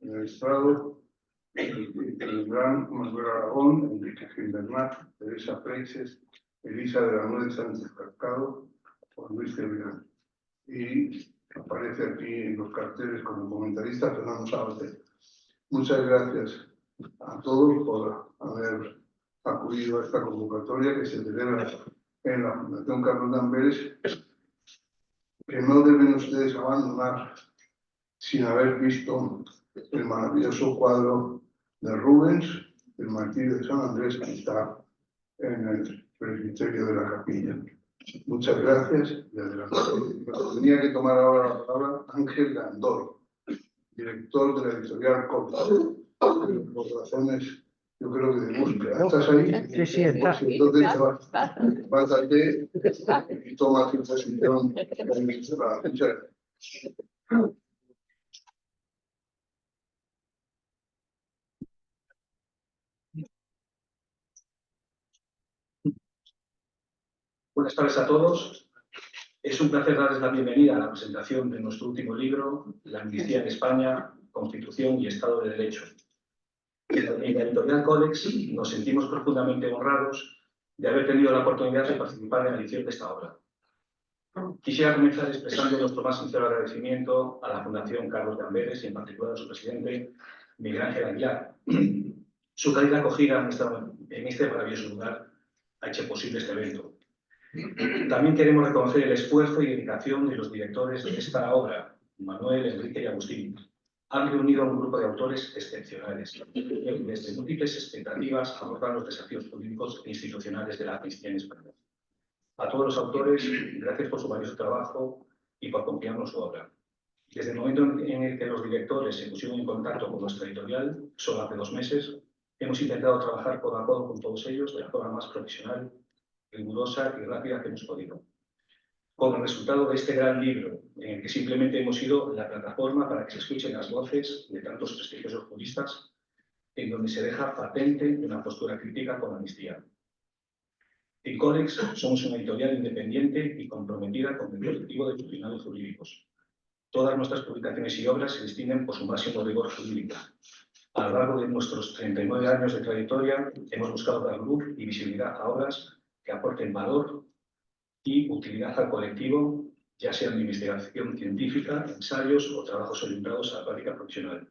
en el estrado, el gran Manuel Aragón, Enrique Gimbernat, Teresa Freixes, Elisa de la Nuez Sánchez Cascado, Juan Luis Cebrián. Y aparece aquí en los carteles como comentarista Fernando Sabater. Muchas gracias a todos por haber acudido a esta convocatoria que se celebra en la Fundación Carlos de Amberes, que no deben ustedes abandonar sin haber visto el maravilloso cuadro de Rubens, el Martirio de San Andrés, que está en el presbiterio de la capilla. Muchas gracias y adelante. Tenía que tomar ahora la palabra Ángel Gandoy, director de la editorial Córdoba, por razones, yo creo que de búsqueda. ¿Estás ahí? Sí, sí, está. Entonces básate y toma tu posición. Muchas gracias. Buenas tardes a todos. Es un placer darles la bienvenida a la presentación de nuestro último libro, La amnistía en España, Constitución y Estado de Derecho. En la editorial Codex nos sentimos profundamente honrados de haber tenido la oportunidad de participar en la edición de esta obra. Quisiera comenzar expresando nuestro más sincero agradecimiento a la Fundación Carlos de Amberes y en particular a su presidente, Miguel Ángel Aguilar. Su cálida acogida en este maravilloso lugar ha hecho posible este evento. También queremos reconocer el esfuerzo y dedicación de los directores de esta obra, Manuel, Enrique y Agustín. Han reunido a un grupo de autores excepcionales, que desde múltiples expectativas abordan los desafíos políticos e institucionales de la amnistía en España. A todos los autores, gracias por su valioso trabajo y por confiarnos su obra. Desde el momento en el que los directores se pusieron en contacto con nuestra editorial, solo hace 2 meses, hemos intentado trabajar codo a codo con todos ellos de la forma más profesional, rigurosa y rápida que hemos podido. Con el resultado de este gran libro, en el que simplemente hemos sido la plataforma para que se escuchen las voces de tantos prestigiosos juristas, en donde se deja patente una postura crítica con la amnistía. En Codex somos una editorial independiente y comprometida con el colectivo de funcionarios jurídicos. Todas nuestras publicaciones y obras se distinguen por su máximo rigor jurídico. A lo largo de nuestros 39 años de trayectoria, hemos buscado dar luz y visibilidad a obras que aporten valor y utilidad al colectivo, ya sean de investigación científica, ensayos o trabajos orientados a la práctica profesional.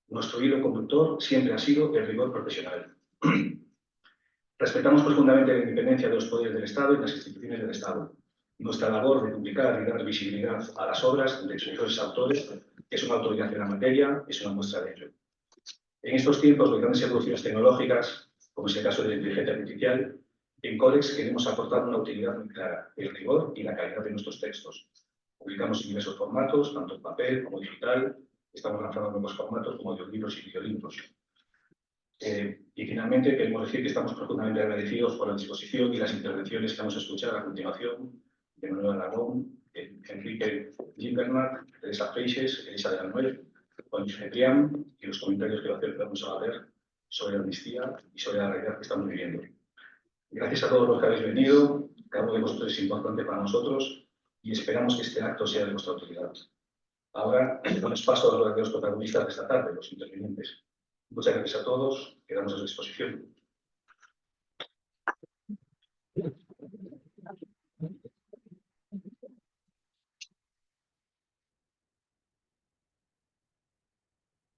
Nuestro hilo conductor siempre ha sido el rigor profesional. Respetamos profundamente la independencia de los poderes del Estado y las instituciones del Estado. Nuestra labor de publicar y dar visibilidad a las obras de sus autores, que son autoridad en la materia, es una muestra de ello. En estos tiempos de grandes evoluciones tecnológicas, como es el caso de la inteligencia artificial, en Codex queremos aportar una utilidad muy clara, el rigor y la calidad de nuestros textos. Publicamos en diversos formatos, tanto en papel como digital. Estamos lanzando nuevos formatos como audiolibros y videolibros. Y finalmente queremos decir que estamos profundamente agradecidos por la disposición y las intervenciones que vamos a escuchar a continuación de Manuel Aragón, Enrique Gimbernat, Teresa Freixes, Elisa de la Nuez, Juan Luis Cebrián y los comentarios que va a hacer Fernando Sabater sobre la amnistía y sobre la realidad que estamos viviendo. Gracias a todos los que habéis venido, cada uno de vosotros es importante para nosotros y esperamos que este acto sea de vuestra utilidad. Ahora damos paso a los verdaderos protagonistas de esta tarde, los intervinientes. Muchas gracias a todos, quedamos a su disposición.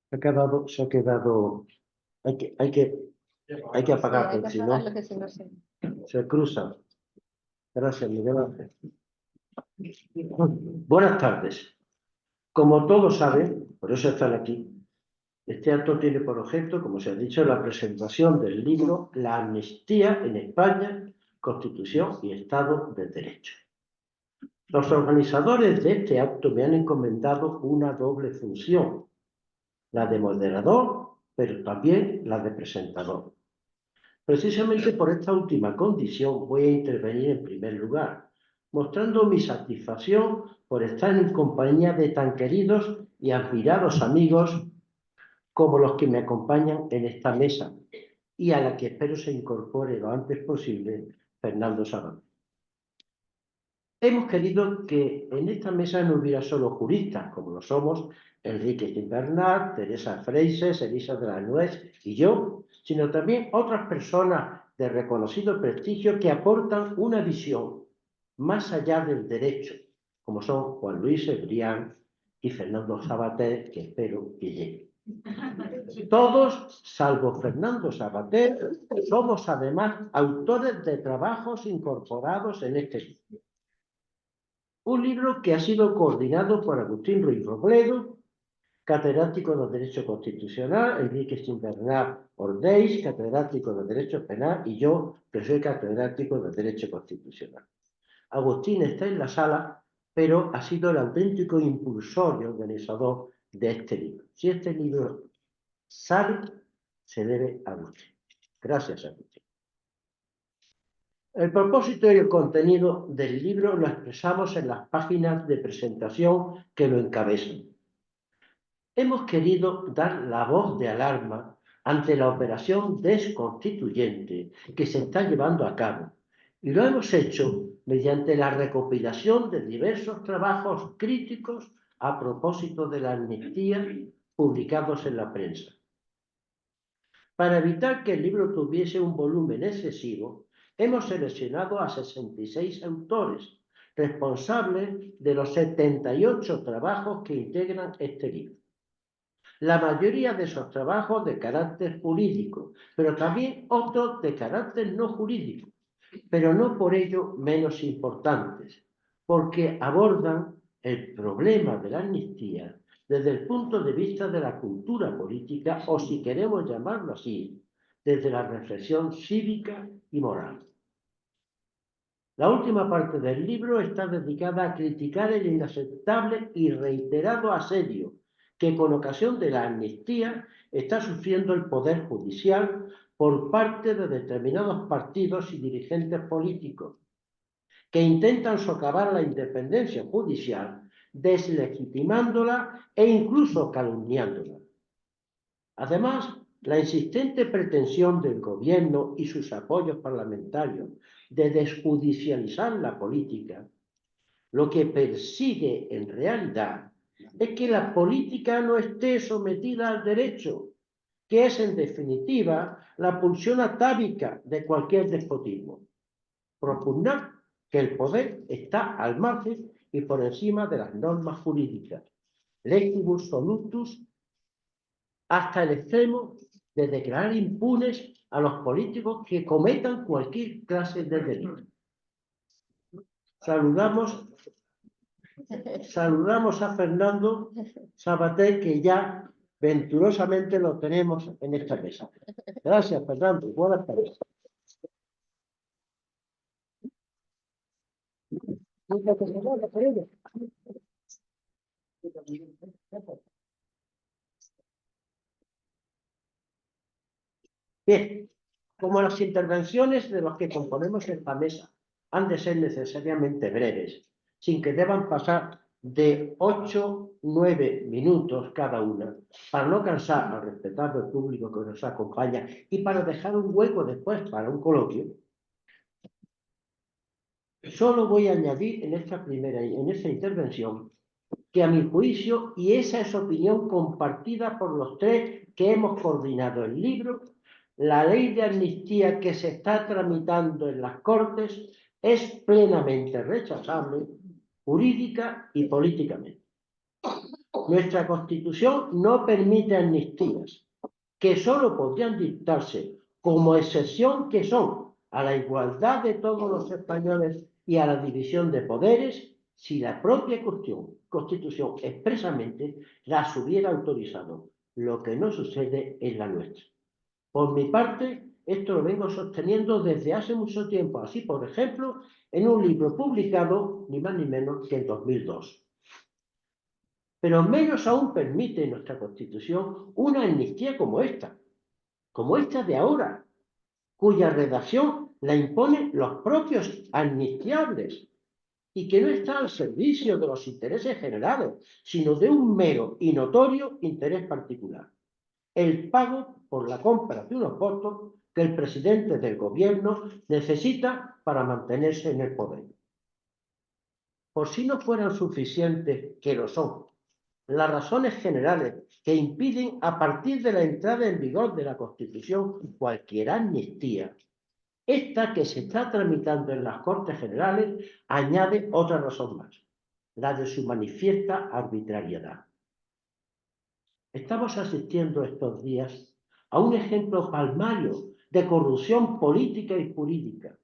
Se ha quedado, hay que apagar, porque si no, se cruza. Gracias, Miguel Ángel. Buenas tardes. Como todos saben, por eso están aquí, este acto tiene por objeto, como se ha dicho, la presentación del libro La amnistía en España, Constitución y Estado de Derecho. Los organizadores de este acto me han encomendado una doble función, la de moderador, pero también la de presentador. Precisamente por esta última condición voy a intervenir en primer lugar, mostrando mi satisfacción por estar en compañía de tan queridos y admirados amigos como los que me acompañan en esta mesa y a la que espero se incorpore lo antes posible Fernando Sabater. Hemos querido que en esta mesa no hubiera solo juristas, como lo somos, Enrique Gimbernat, Teresa Freixes, Elisa de la Nuez y yo, sino también otras personas de reconocido prestigio que aportan una visión más allá del derecho, como son Juan Luis Cebrián y Fernando Savater, que espero que llegue. Todos, salvo Fernando Savater, somos además autores de trabajos incorporados en este libro. Un libro que ha sido coordinado por Agustín Ruiz Robledo, catedrático de Derecho Constitucional, Enrique Gimbernat Ordeix, catedrático de Derecho Penal, y yo, que soy catedrático de Derecho Constitucional. Agustín está en la sala, pero ha sido el auténtico impulsor y organizador de este libro. Si este libro sale, se debe a Agustín. Gracias, Agustín. El propósito y el contenido del libro lo expresamos en las páginas de presentación que lo encabezan. Hemos querido dar la voz de alarma ante la operación desconstituyente que se está llevando a cabo, y lo hemos hecho mediante la recopilación de diversos trabajos críticos a propósito de la amnistía publicados en la prensa. Para evitar que el libro tuviese un volumen excesivo, hemos seleccionado a 66 autores, responsables de los 78 trabajos que integran este libro. La mayoría de esos trabajos de carácter jurídico, pero también otros de carácter no jurídico, pero no por ello menos importantes, porque abordan el problema de la amnistía desde el punto de vista de la cultura política, o si queremos llamarlo así, desde la reflexión cívica y moral. La última parte del libro está dedicada a criticar el inaceptable y reiterado asedio que con ocasión de la amnistía está sufriendo el Poder Judicial por parte de determinados partidos y dirigentes políticos que intentan socavar la independencia judicial, deslegitimándola e incluso calumniándola. Además, la insistente pretensión del gobierno y sus apoyos parlamentarios de desjudicializar la política, lo que persigue en realidad es que la política no esté sometida al derecho, que es en definitiva la pulsión atávica de cualquier despotismo. Propugnar que el poder está al margen y por encima de las normas jurídicas, legibus solutus, hasta el extremo de declarar impunes a los políticos que cometan cualquier clase de delito. Saludamos a Fernando Savater, que ya venturosamente lo tenemos en esta mesa. Gracias, Fernando. Buenas tardes. Bien, como las intervenciones de los que componemos esta mesa han de ser necesariamente breves, sin que deban pasar de 8-9 minutos cada una, para no cansar al respetable público que nos acompaña y para dejar un hueco después para un coloquio, solo voy a añadir en esta intervención que a mi juicio, y esa es opinión compartida por los tres que hemos coordinado el libro, la ley de amnistía que se está tramitando en las Cortes es plenamente rechazable, jurídica y políticamente. Nuestra Constitución no permite amnistías, que solo podrían dictarse como excepción que son a la igualdad de todos los españoles y a la división de poderes, si la propia Constitución expresamente las hubiera autorizado, lo que no sucede en la nuestra. Por mi parte, esto lo vengo sosteniendo desde hace mucho tiempo, así por ejemplo, en un libro publicado ni más ni menos que en 2002. Pero menos aún permite nuestra Constitución una amnistía como esta de ahora, cuya redacción la imponen los propios amnistiables y que no está al servicio de los intereses generales, sino de un mero y notorio interés particular: el pago por la compra de unos votos que el presidente del gobierno necesita para mantenerse en el poder. Por si no fueran suficientes, que lo son, las razones generales que impiden a partir de la entrada en vigor de la Constitución cualquier amnistía, esta que se está tramitando en las Cortes Generales añade otra razón más, la de su manifiesta arbitrariedad. Estamos asistiendo estos días a un ejemplo palmario de corrupción política y jurídica,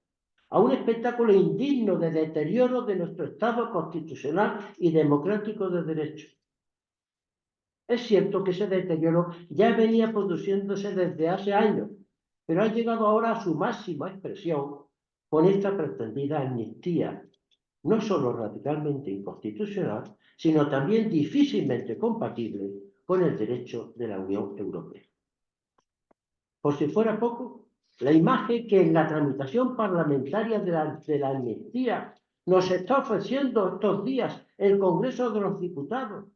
a un espectáculo indigno de deterioro de nuestro Estado constitucional y democrático de derecho. Es cierto que ese deterioro ya venía produciéndose desde hace años, pero ha llegado ahora a su máxima expresión con esta pretendida amnistía, no solo radicalmente inconstitucional, sino también difícilmente compatible con el derecho de la Unión Europea. Por si fuera poco, la imagen que en la tramitación parlamentaria de la amnistía nos está ofreciendo estos días el Congreso de los Diputados,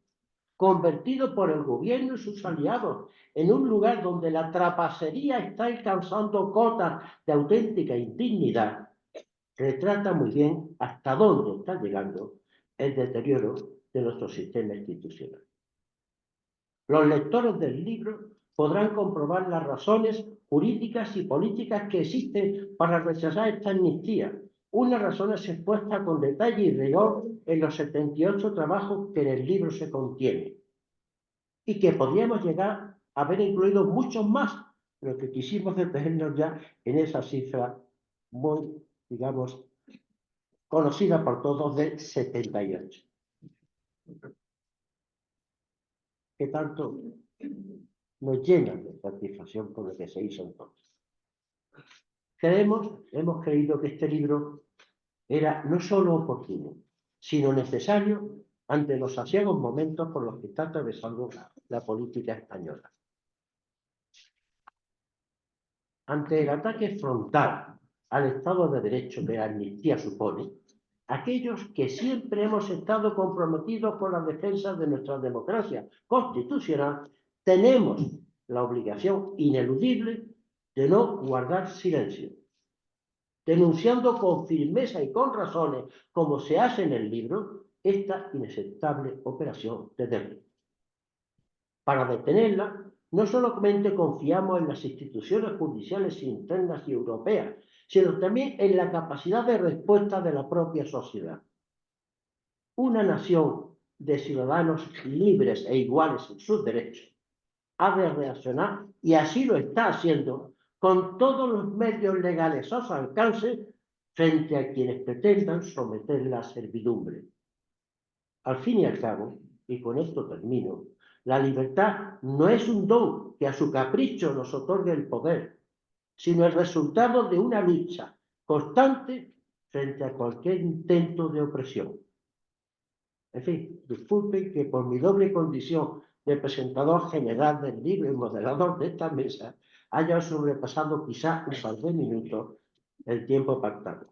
convertido por el gobierno y sus aliados en un lugar donde la trapacería está alcanzando cotas de auténtica indignidad, retrata muy bien hasta dónde está llegando el deterioro de nuestro sistema institucional. Los lectores del libro podrán comprobar las razones jurídicas y políticas que existen para rechazar esta amnistía, unas razones expuestas con detalle y rigor en los 78 trabajos que en el libro se contienen, y que podríamos llegar a haber incluido muchos más, pero que quisimos detenernos ya en esa cifra muy, digamos, conocida por todos de 78. Que tanto nos llena de satisfacción con lo que se hizo entonces. Hemos creído que este libro era no solo oportuno, sino necesario ante los asiagos momentos por los que está atravesando la política española. Ante el ataque frontal al Estado de Derecho que la amnistía supone, aquellos que siempre hemos estado comprometidos con la defensa de nuestra democracia constitucional, tenemos la obligación ineludible de no guardar silencio, denunciando con firmeza y con razones, como se hace en el libro, esta inaceptable operación de derribo. Para detenerla, no solamente confiamos en las instituciones judiciales internas y europeas, sino también en la capacidad de respuesta de la propia sociedad. Una nación de ciudadanos libres e iguales en sus derechos ha de reaccionar, y así lo está haciendo, con todos los medios legales a su alcance frente a quienes pretendan someterla a servidumbre. Al fin y al cabo, y con esto termino, la libertad no es un don que a su capricho nos otorgue el poder, sino el resultado de una lucha constante frente a cualquier intento de opresión. En fin, disculpen que por mi doble condición de presentador general del libro y moderador de esta mesa haya sobrepasado quizá un par de minutos el tiempo pactado.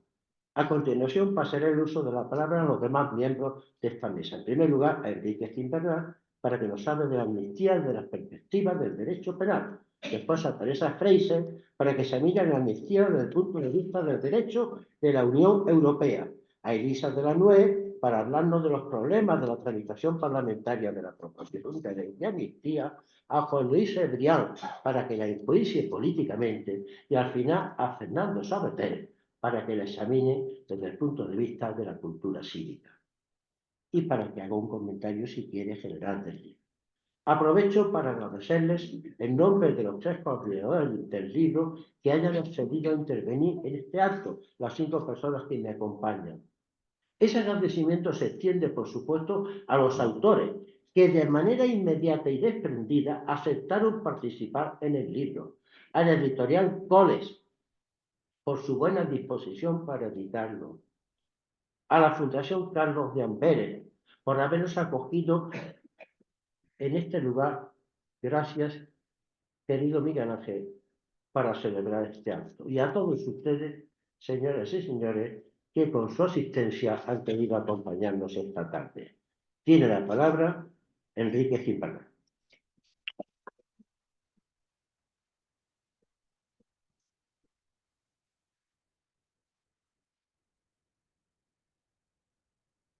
A continuación pasaré el uso de la palabra a los demás miembros de esta mesa. En primer lugar, a Enrique Gimbernat, para que nos hable de la amnistía y de las perspectivas del derecho penal. Después a Teresa Fraser, para que se mire la amnistía desde el punto de vista del derecho de la Unión Europea. A Elisa de la Nuez, para hablarnos de los problemas de la tramitación parlamentaria de la proposición de ley de amnistía. A Juan Luis Ebrián, para que la enjuicie políticamente. Y al final a Fernando Sabater, para que la examine desde el punto de vista de la cultura cívica y para que haga un comentario, si quiere, general del libro. Aprovecho para agradecerles, en nombre de los tres coordinadores del libro, que hayan accedido a intervenir en este acto, las 5 personas que me acompañan. Ese agradecimiento se extiende, por supuesto, a los autores, que de manera inmediata y desprendida aceptaron participar en el libro, a la editorial Coles, por su buena disposición para editarlo, a la Fundación Carlos de Amberes, por habernos acogido en este lugar. Gracias, querido Miguel Ángel, para celebrar este acto. Y a todos ustedes, señoras y señores, que con su asistencia han querido acompañarnos esta tarde. Tiene la palabra Enrique Gimbernat.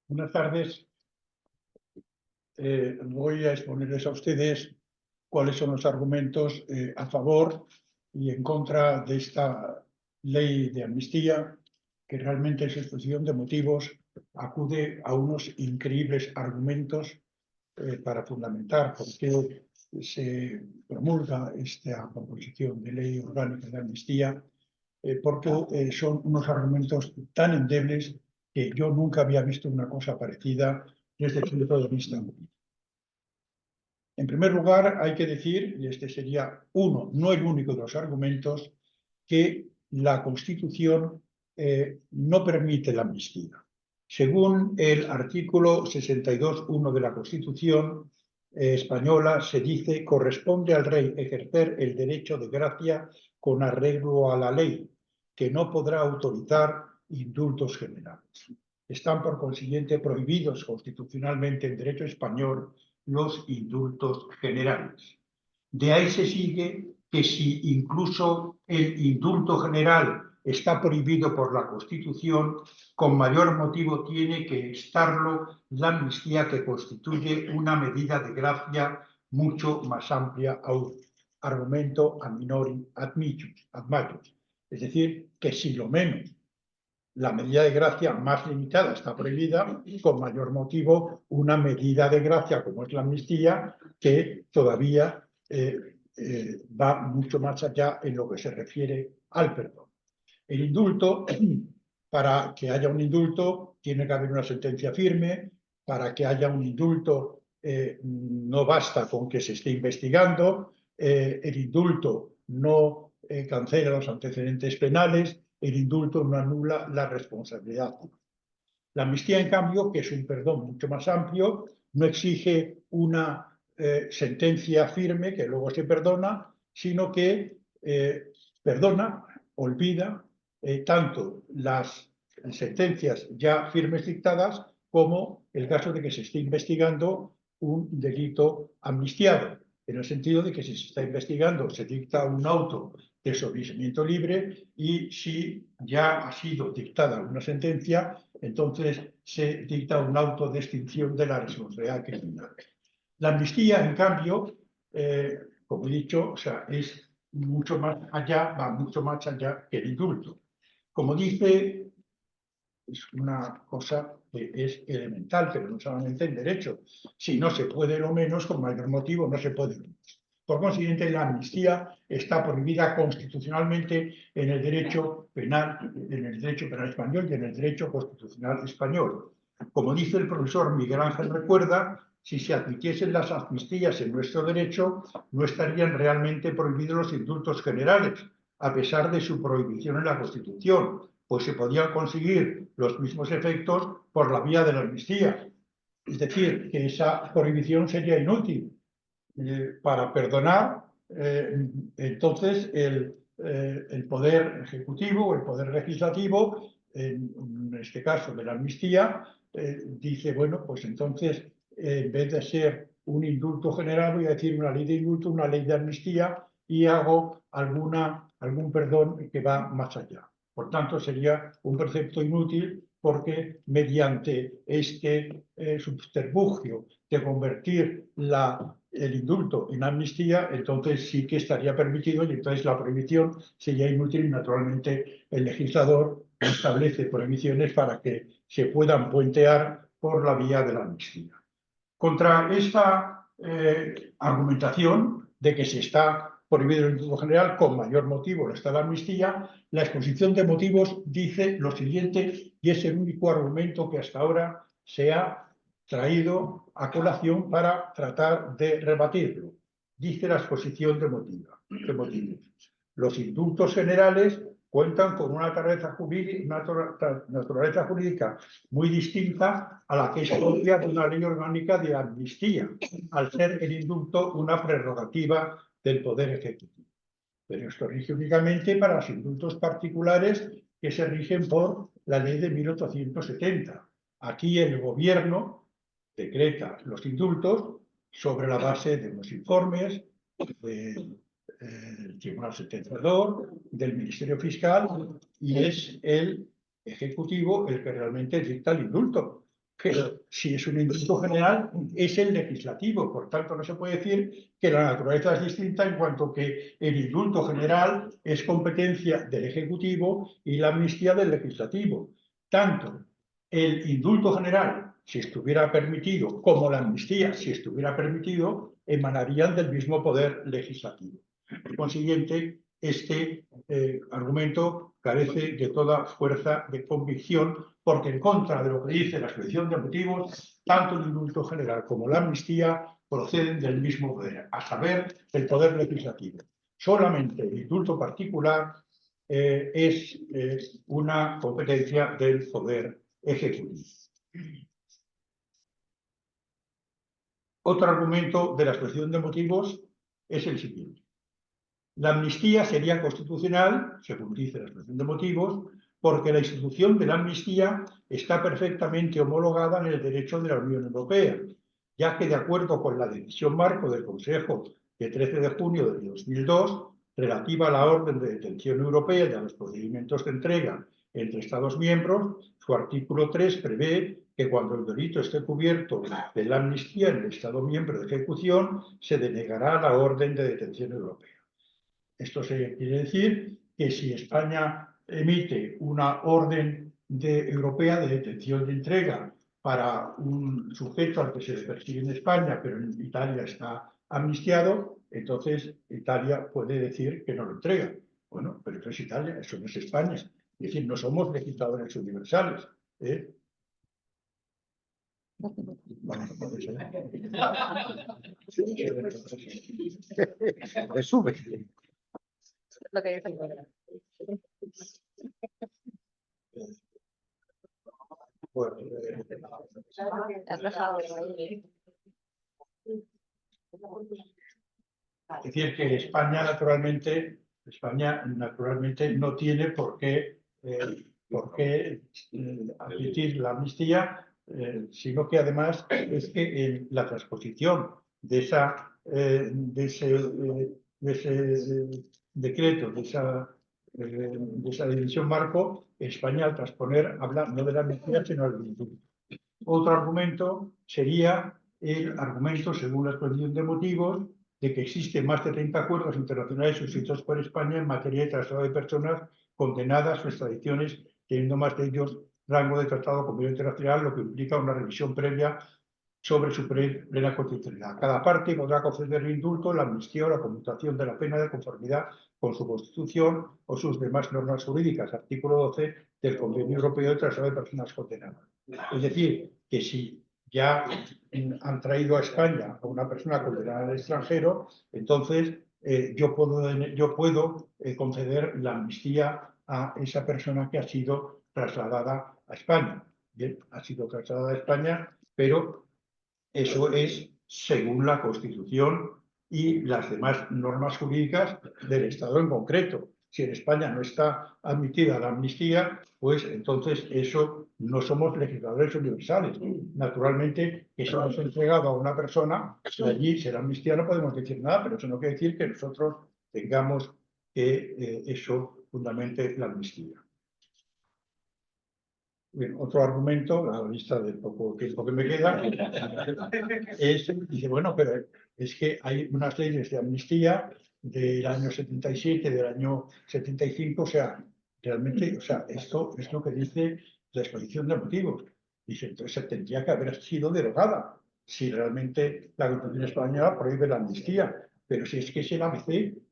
Buenas tardes. voy a exponerles a ustedes cuáles son los argumentos a favor y en contra de esta ley de amnistía, que realmente en su exposición de motivos acude a unos increíbles argumentos para fundamentar por qué se promulga esta proposición de ley orgánica de amnistía, porque son unos argumentos tan endebles que yo nunca había visto una cosa parecida desde el punto de vista. En primer lugar, hay que decir, y este sería uno, no el único de los argumentos, que la Constitución no permite la amnistía. Según el artículo 62.1 de la Constitución española, se dice: corresponde al rey ejercer el derecho de gracia con arreglo a la ley, que no podrá autorizar indultos generales. Están, por consiguiente, prohibidos constitucionalmente en derecho español los indultos generales. De ahí se sigue que si incluso el indulto general está prohibido por la Constitución, con mayor motivo tiene que estarlo la amnistía, que constituye una medida de gracia mucho más amplia aún. Argumento a minori ad majus. Es decir, que si lo menos la medida de gracia más limitada está prohibida, con mayor motivo una medida de gracia como es la amnistía, que todavía va mucho más allá en lo que se refiere al perdón. El indulto, para que haya un indulto, tiene que haber una sentencia firme. Para que haya un indulto, no basta con que se esté investigando. El indulto no cancela los antecedentes penales. El indulto no anula la responsabilidad. La amnistía, en cambio, que es un perdón mucho más amplio, no exige una sentencia firme que luego se perdona, sino que perdona, olvida tanto las sentencias ya firmes dictadas como el caso de que se esté investigando un delito amnistiado, en el sentido de que si se está investigando se dicta un auto de desobedecimiento libre, y si ya ha sido dictada una sentencia, entonces se dicta un auto de extinción de la responsabilidad criminal. La amnistía, en cambio, como he dicho, o sea, es mucho más allá, va mucho más allá que el indulto. Como dice, es una cosa que es elemental, pero no solamente en derecho. Si no se puede lo menos, con mayor motivo no se puede lo menos. Por consiguiente, la amnistía está prohibida constitucionalmente en el derecho penal español y en el derecho constitucional español. Como dice el profesor Miguel Ángel Recuerda, si se admitiesen las amnistías en nuestro derecho, no estarían realmente prohibidos los indultos generales, a pesar de su prohibición en la Constitución, pues se podían conseguir los mismos efectos por la vía de la amnistía. Es decir, que esa prohibición sería inútil. Para perdonar, entonces el poder ejecutivo o el poder legislativo, en este caso de la amnistía, dice, bueno, pues entonces en vez de ser un indulto general, voy a decir una ley de indulto, una ley de amnistía, y hago algún perdón que va más allá. Por tanto, sería un precepto inútil, porque mediante este subterfugio de convertir el indulto en amnistía, entonces sí que estaría permitido, y entonces la prohibición sería inútil, y naturalmente el legislador establece prohibiciones para que se puedan puentear por la vía de la amnistía. Contra esta argumentación de que se está prohibido el indulto general, con mayor motivo está la amnistía, la exposición de motivos dice lo siguiente, y es el único argumento que hasta ahora se ha traído a colación para tratar de rebatirlo. Dice la exposición de motivos: los indultos generales cuentan con una naturaleza jurídica muy distinta a la que es propia de una ley orgánica de amnistía, al ser el indulto una prerrogativa del Poder Ejecutivo. Pero esto rige únicamente para los indultos particulares, que se rigen por la ley de 1870. Aquí el gobierno decreta los indultos sobre la base de los informes del Tribunal Sentenciador, del Ministerio Fiscal, y es el Ejecutivo el que realmente dicta el indulto. Pero si es un indulto general, es el legislativo. Por tanto, no se puede decir que la naturaleza es distinta en cuanto que el indulto general es competencia del Ejecutivo y la amnistía del legislativo. Tanto el indulto general, si estuviera permitido, como la amnistía, si estuviera permitido, emanarían del mismo poder legislativo. Por consiguiente, este argumento carece de toda fuerza de convicción, porque en contra de lo que dice la exposición de motivos, tanto el indulto general como la amnistía proceden del mismo poder, a saber, el poder legislativo. Solamente el indulto particular es una competencia del poder ejecutivo. Otro argumento de la exposición de motivos es el siguiente. La amnistía sería constitucional, según dice la exposición de motivos, porque la institución de la amnistía está perfectamente homologada en el derecho de la Unión Europea, ya que de acuerdo con la decisión marco del Consejo de 13 de junio de 2002, relativa a la orden de detención europea y a los procedimientos de entrega entre Estados miembros, su artículo 3 prevé que cuando el delito esté cubierto de la amnistía en el Estado miembro de ejecución, se denegará la orden de detención europea. Esto quiere decir que si España emite una orden europea de detención de entrega para un sujeto al que se le persigue en España, pero en Italia está amnistiado, entonces Italia puede decir que no lo entrega. Bueno, pero eso es Italia, eso no es España. Es decir, no somos legisladores universales. Bueno, Resume. Lo que dice el programa. bueno, Has dejado de reír. es decir, que España naturalmente no tiene por qué admitir la amnistía, sino que además es que en la transposición de ese decreto, de esa decisión marco, España al transponer habla no de la amnistía, sino del indulto. Otro argumento sería el argumento, según la exposición de motivos, de que existen más de 30 acuerdos internacionales suscritos por España en materia de traslado de personas condenadas o extradiciones, teniendo más de ellos rango de tratado convenio internacional, lo que implica una revisión previa sobre su plena constitucionalidad. Cada parte podrá conceder el indulto, la amnistía o la conmutación de la pena de conformidad con su Constitución o sus demás normas jurídicas, artículo 12 del Convenio Europeo de Traslado de Personas Condenadas. Es decir, que si ya han traído a España a una persona condenada al extranjero, entonces yo puedo conceder la amnistía a esa persona que ha sido trasladada a España. Bien, ha sido trasladada a España, pero eso es según la Constitución y las demás normas jurídicas del Estado en concreto. Si en España no está admitida la amnistía, pues entonces eso no somos legisladores universales. Naturalmente, que se nos ha entregado a una persona, allí si la amnistía no podemos decir nada, pero eso no quiere decir que nosotros tengamos que eso fundamente la amnistía. Bien, otro argumento, a la vista del poco tiempo que me queda, dice, bueno, pero es que hay unas leyes de amnistía del año 77, del año 75, o sea, realmente, o sea, esto es lo que dice la exposición de motivos. Dice, entonces se tendría que haber sido derogada si realmente la Constitución española prohíbe la amnistía. Pero si es que es el ABC,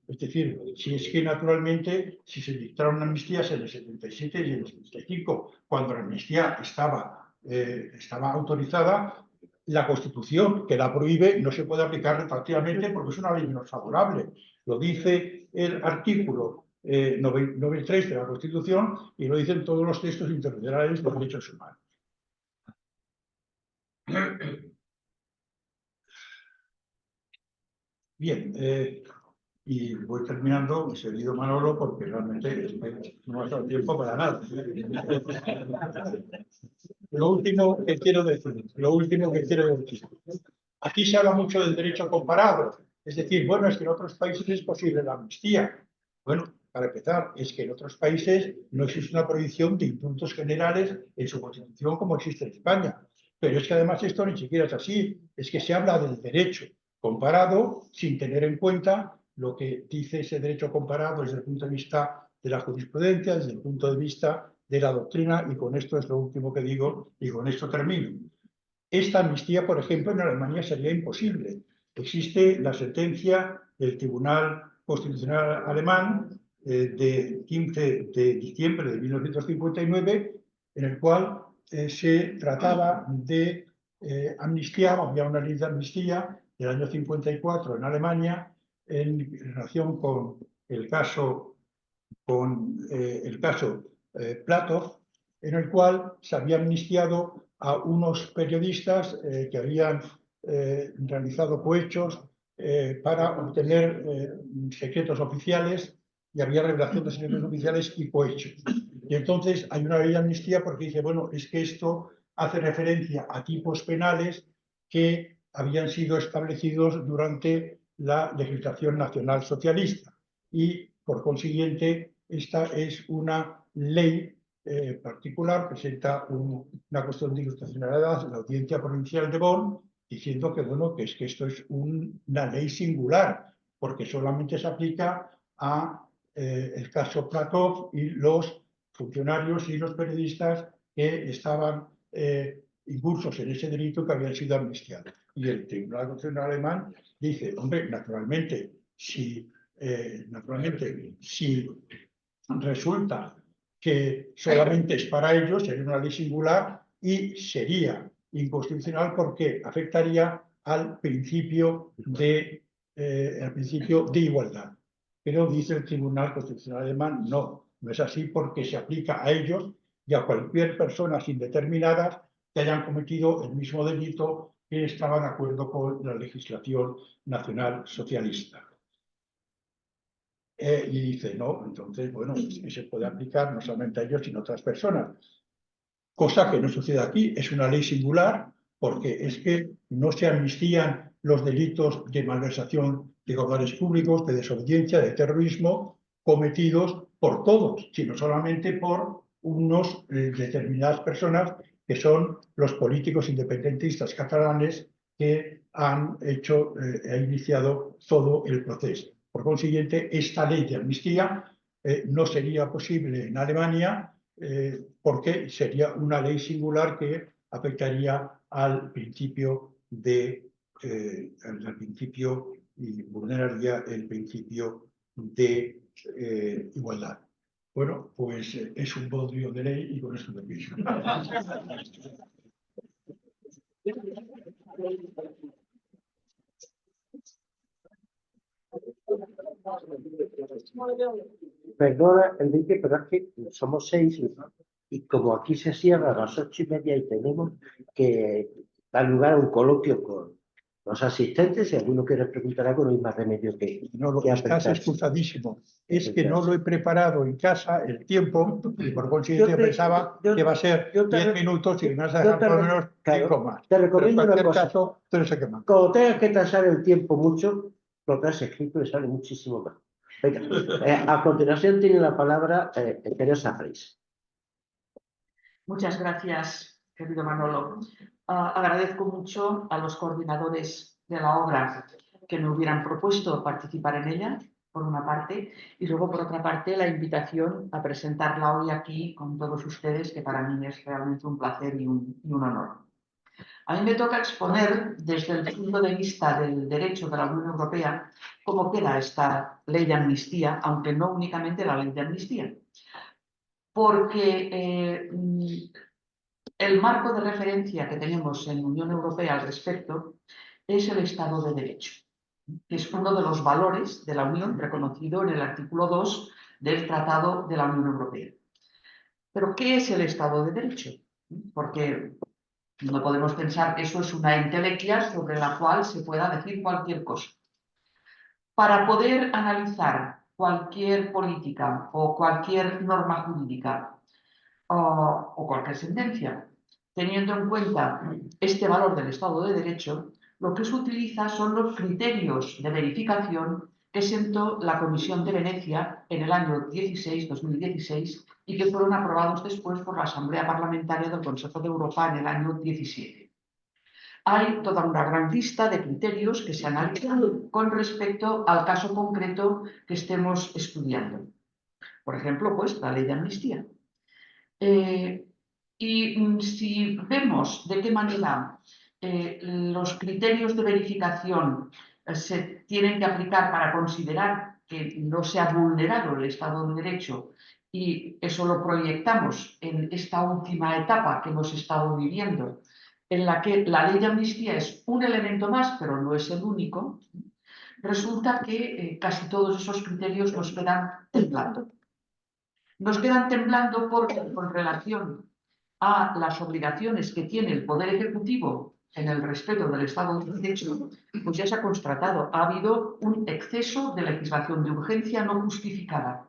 es decir, si es que naturalmente, si se dictaron amnistías en el 77 y en el 75, cuando la amnistía estaba autorizada, la Constitución que la prohíbe no se puede aplicar retroactivamente porque es una ley menos favorable. Lo dice el artículo 93 de la Constitución y lo dicen todos los textos internacionales de derechos humanos. Bien, y voy terminando, mi querido Manolo, porque realmente no ha dado tiempo para nada. Lo último que quiero decir, aquí se habla mucho del derecho comparado, es decir, bueno, es que en otros países es posible la amnistía. Bueno, para empezar, es que en otros países no existe una prohibición de indultos generales en su Constitución como existe en España. Pero es que además esto ni siquiera es así, es que se habla del derecho comparado sin tener en cuenta lo que dice ese derecho comparado desde el punto de vista de la jurisprudencia, desde el punto de vista de la doctrina, y con esto es lo último que digo y con esto termino. Esta amnistía, por ejemplo, en Alemania sería imposible. Existe la sentencia del Tribunal Constitucional Alemán de 15 de diciembre de 1959, en el cual se trataba de amnistiar, había una ley de amnistía del año 54 en Alemania en relación con el caso Platov, en el cual se había amnistiado a unos periodistas que habían realizado cohechos para obtener secretos oficiales, y había revelación de secretos oficiales y cohechos. Y entonces hay una ley de amnistía porque dice, bueno, es que esto hace referencia a tipos penales que habían sido establecidos durante la legislación nacional socialista, y por consiguiente esta es una ley particular. Presenta una cuestión de constitucionalidad en la Audiencia Provincial de Bonn, diciendo que, bueno, que es que esto es una ley singular, porque solamente se aplica a el caso Platov y los funcionarios y los periodistas que estaban incursos en ese delito, que habían sido amnistiados. Y el Tribunal Constitucional Alemán dice, hombre, naturalmente, si resulta que solamente es para ellos, sería una ley singular y sería inconstitucional porque afectaría al principio de igualdad. Pero dice el Tribunal Constitucional Alemán, no es así, porque se aplica a ellos y a cualquier persona indeterminada que hayan cometido el mismo delito que estaba de acuerdo con la legislación nacional socialista. Y dice, no, entonces, bueno, es que se puede aplicar no solamente a ellos, sino a otras personas. Cosa que no sucede aquí, es una ley singular, porque es que no se amnistían los delitos de malversación de caudales públicos, de desobediencia, de terrorismo, cometidos por todos, sino solamente por unos determinadas personas, que son los políticos independentistas catalanes que han iniciado todo el proceso. Por consiguiente, esta ley de amnistía no sería posible en Alemania, porque sería una ley singular que afectaría al principio y vulneraría el principio de igualdad. Bueno, pues es un bodrio de ley, y con esto termino. Perdona, Enrique, pero es que somos 6 y como aquí se cierra a las 8:30 y tenemos que dar lugar a un coloquio con los asistentes, y alguno quiere preguntar algo, no hay más remedio que estás apretarse. excusatísimo. Es que no lo he preparado en casa el tiempo, y por consiguiente pensaba que va a ser 10 minutos y me vas a dejar por lo menos 5 más. Te recomiendo una cosa. Caso, tú no sé qué más. Cuando tengas que tasar el tiempo mucho, lo que has escrito le sale muchísimo más. Venga, a continuación tiene la palabra Teresa Freis. Muchas gracias, querido Manolo. Agradezco mucho a los coordinadores de la obra que me hubieran propuesto participar en ella, por una parte, y luego, por otra parte, la invitación a presentarla hoy aquí con todos ustedes, que para mí es realmente un placer y un honor. A mí me toca exponer desde el punto de vista del derecho de la Unión Europea cómo queda esta ley de amnistía, aunque no únicamente la ley de amnistía. Porque el marco de referencia que tenemos en la Unión Europea al respecto es el Estado de Derecho, que es uno de los valores de la Unión reconocido en el artículo 2 del Tratado de la Unión Europea. Pero, ¿qué es el Estado de Derecho? Porque no podemos pensar que eso es una entelequia sobre la cual se pueda decir cualquier cosa. Para poder analizar cualquier política o cualquier norma jurídica o cualquier sentencia, teniendo en cuenta este valor del Estado de Derecho, lo que se utiliza son los criterios de verificación que sentó la Comisión de Venecia en el año 2016 y que fueron aprobados después por la Asamblea Parlamentaria del Consejo de Europa en el año 17. hay toda una gran lista de criterios que se analizan con respecto al caso concreto que estemos estudiando. Por ejemplo, pues la ley de amnistía. Si vemos de qué manera los criterios de verificación se tienen que aplicar para considerar que no se ha vulnerado el Estado de Derecho, y eso lo proyectamos en esta última etapa que hemos estado viviendo, en la que la ley de amnistía es un elemento más, pero no es el único, resulta que casi todos esos criterios nos quedan temblando. Nos quedan temblando porque, con relación a las obligaciones que tiene el Poder Ejecutivo en el respeto del Estado de Derecho, pues ya se ha constatado, ha habido un exceso de legislación de urgencia no justificada.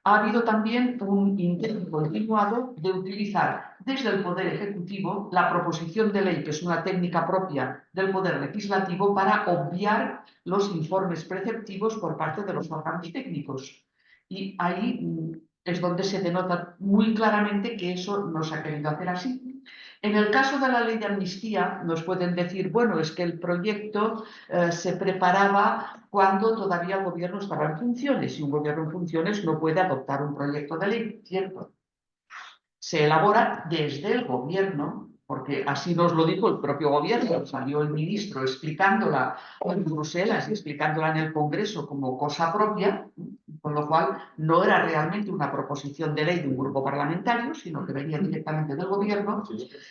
Ha habido también un intento continuado de utilizar desde el Poder Ejecutivo la proposición de ley, que es una técnica propia del Poder Legislativo, para obviar los informes preceptivos por parte de los órganos técnicos. Y ahí es donde se denota muy claramente que eso no se ha querido hacer así. En el caso de la ley de amnistía, nos pueden decir, bueno, es que el proyecto se preparaba cuando todavía el gobierno estaba en funciones, y un gobierno en funciones no puede adoptar un proyecto de ley, ¿cierto? Se elabora desde el gobierno, porque así nos lo dijo el propio gobierno, salió el ministro explicándola en Bruselas y explicándola en el Congreso como cosa propia, con lo cual no era realmente una proposición de ley de un grupo parlamentario, sino que venía directamente del gobierno.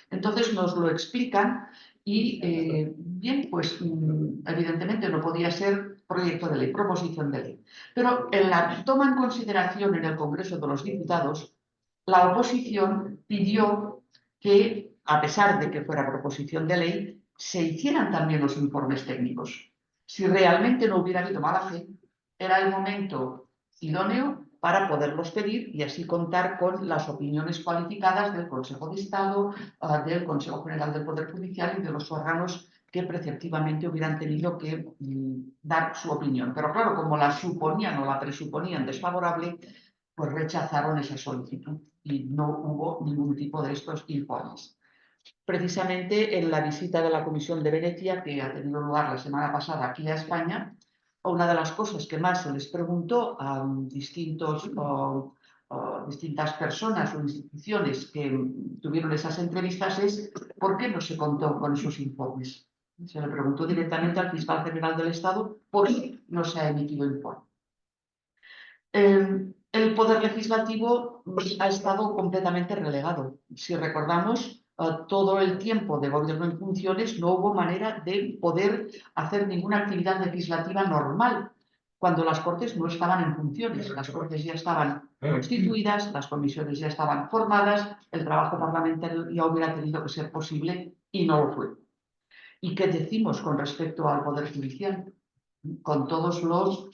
Entonces nos lo explican y, bien, pues evidentemente no podía ser proyecto de ley, proposición de ley. Pero en la toma en consideración en el Congreso de los Diputados, la oposición pidió que, a pesar de que fuera proposición de ley, se hicieran también los informes técnicos. Si realmente no hubiera habido mala fe, era el momento idóneo para poderlos pedir y así contar con las opiniones cualificadas del Consejo de Estado, del Consejo General del Poder Judicial y de los órganos que preceptivamente hubieran tenido que dar su opinión. Pero claro, como la suponían o la presuponían desfavorable, pues rechazaron esa solicitud y no hubo ningún tipo de estos informes. Precisamente en la visita de la Comisión de Venecia, que ha tenido lugar la semana pasada aquí a España, una de las cosas que más se les preguntó a distintas personas o instituciones que tuvieron esas entrevistas es ¿por qué no se contó con esos informes? Se le preguntó directamente al fiscal general del Estado por qué no se ha emitido informe. El Poder Legislativo ha estado completamente relegado. Si recordamos, todo el tiempo de gobierno en funciones no hubo manera de poder hacer ninguna actividad legislativa normal cuando las Cortes no estaban en funciones. Las Cortes ya estaban constituidas, las comisiones ya estaban formadas, el trabajo parlamentario ya hubiera tenido que ser posible y no lo fue. ¿Y qué decimos con respecto al Poder Judicial? Con todos los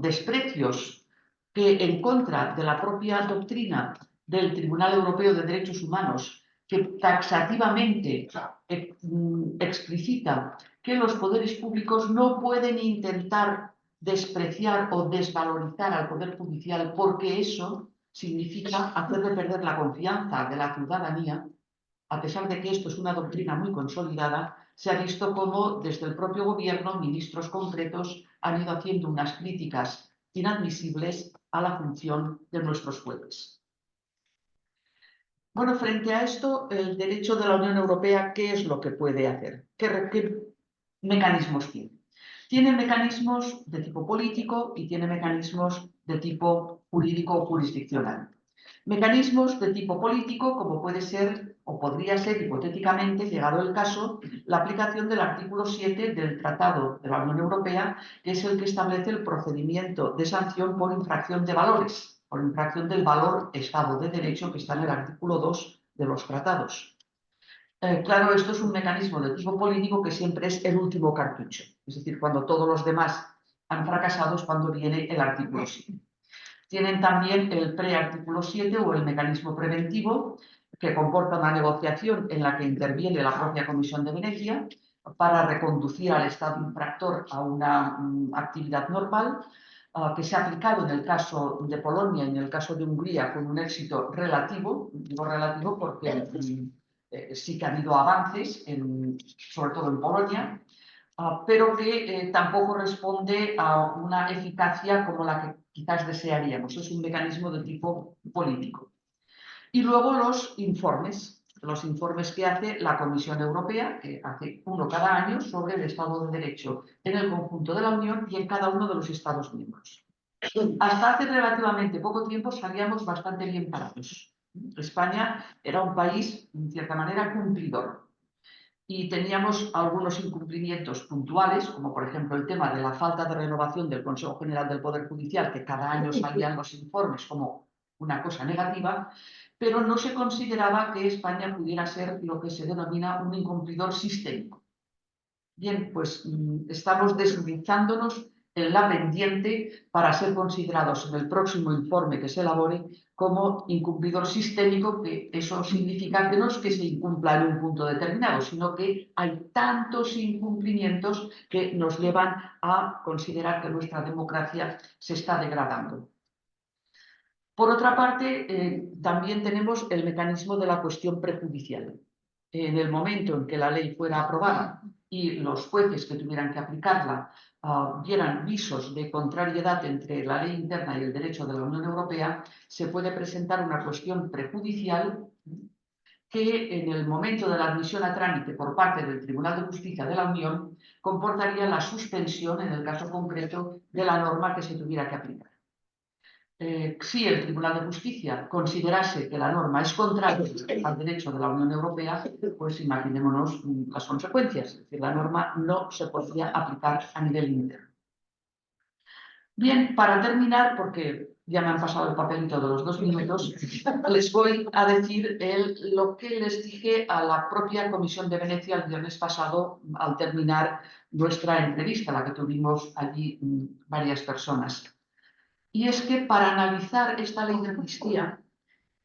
desprecios que, en contra de la propia doctrina del Tribunal Europeo de Derechos Humanos, que taxativamente explicita que los poderes públicos no pueden intentar despreciar o desvalorizar al Poder Judicial porque eso significa hacerle perder la confianza de la ciudadanía. A pesar de que esto es una doctrina muy consolidada, se ha visto cómo desde el propio gobierno ministros concretos han ido haciendo unas críticas inadmisibles a la función de nuestros jueces. Bueno, frente a esto, el derecho de la Unión Europea, ¿qué es lo que puede hacer? ¿Qué mecanismos tiene? Tiene mecanismos de tipo político y tiene mecanismos de tipo jurídico o jurisdiccional. Mecanismos de tipo político, como puede ser o podría ser hipotéticamente, llegado el caso, la aplicación del artículo 7 del Tratado de la Unión Europea, que es el que establece el procedimiento de sanción por infracción de valores, por infracción del valor Estado de Derecho, que está en el artículo 2 de los tratados. Claro, esto es un mecanismo de tipo político que siempre es el último cartucho, es decir, cuando todos los demás han fracasado es cuando viene el artículo 7. Tienen también el preartículo 7 o el mecanismo preventivo, que comporta una negociación en la que interviene la propia Comisión de Venecia para reconducir al Estado infractor a una actividad normal, que se ha aplicado en el caso de Polonia y en el caso de Hungría con un éxito relativo. Digo relativo porque sí que ha habido avances, sobre todo en Polonia, pero que tampoco responde a una eficacia como la que quizás desearíamos. Es un mecanismo de tipo político. Y luego los informes que hace la Comisión Europea, que hace uno cada año sobre el Estado de Derecho en el conjunto de la Unión y en cada uno de los Estados miembros. Hasta hace relativamente poco tiempo salíamos bastante bien parados. España era un país, en cierta manera, cumplidor. Y teníamos algunos incumplimientos puntuales, como por ejemplo el tema de la falta de renovación del Consejo General del Poder Judicial, que cada año salían los informes como una cosa negativa, pero no se consideraba que España pudiera ser lo que se denomina un incumplidor sistémico. Bien, pues estamos deslizándonos en la pendiente para ser considerados en el próximo informe que se elabore como incumplidor sistémico, que eso significa que no es que se incumpla en un punto determinado, sino que hay tantos incumplimientos que nos llevan a considerar que nuestra democracia se está degradando. Por otra parte, también tenemos el mecanismo de la cuestión prejudicial. En el momento en que la ley fuera aprobada y los jueces que tuvieran que aplicarla dieran visos de contrariedad entre la ley interna y el derecho de la Unión Europea, se puede presentar una cuestión prejudicial que en el momento de la admisión a trámite por parte del Tribunal de Justicia de la Unión comportaría la suspensión, en el caso concreto, de la norma que se tuviera que aplicar. Si el Tribunal de Justicia considerase que la norma es contraria al derecho de la Unión Europea, pues imaginémonos las consecuencias. Es decir, la norma no se podría aplicar a nivel interno. Bien, para terminar, porque ya me han pasado el papelito de los 2 minutos, les voy a decir lo que les dije a la propia Comisión de Venecia el viernes pasado al terminar nuestra entrevista, la que tuvimos allí varias personas. Y es que para analizar esta ley de amnistía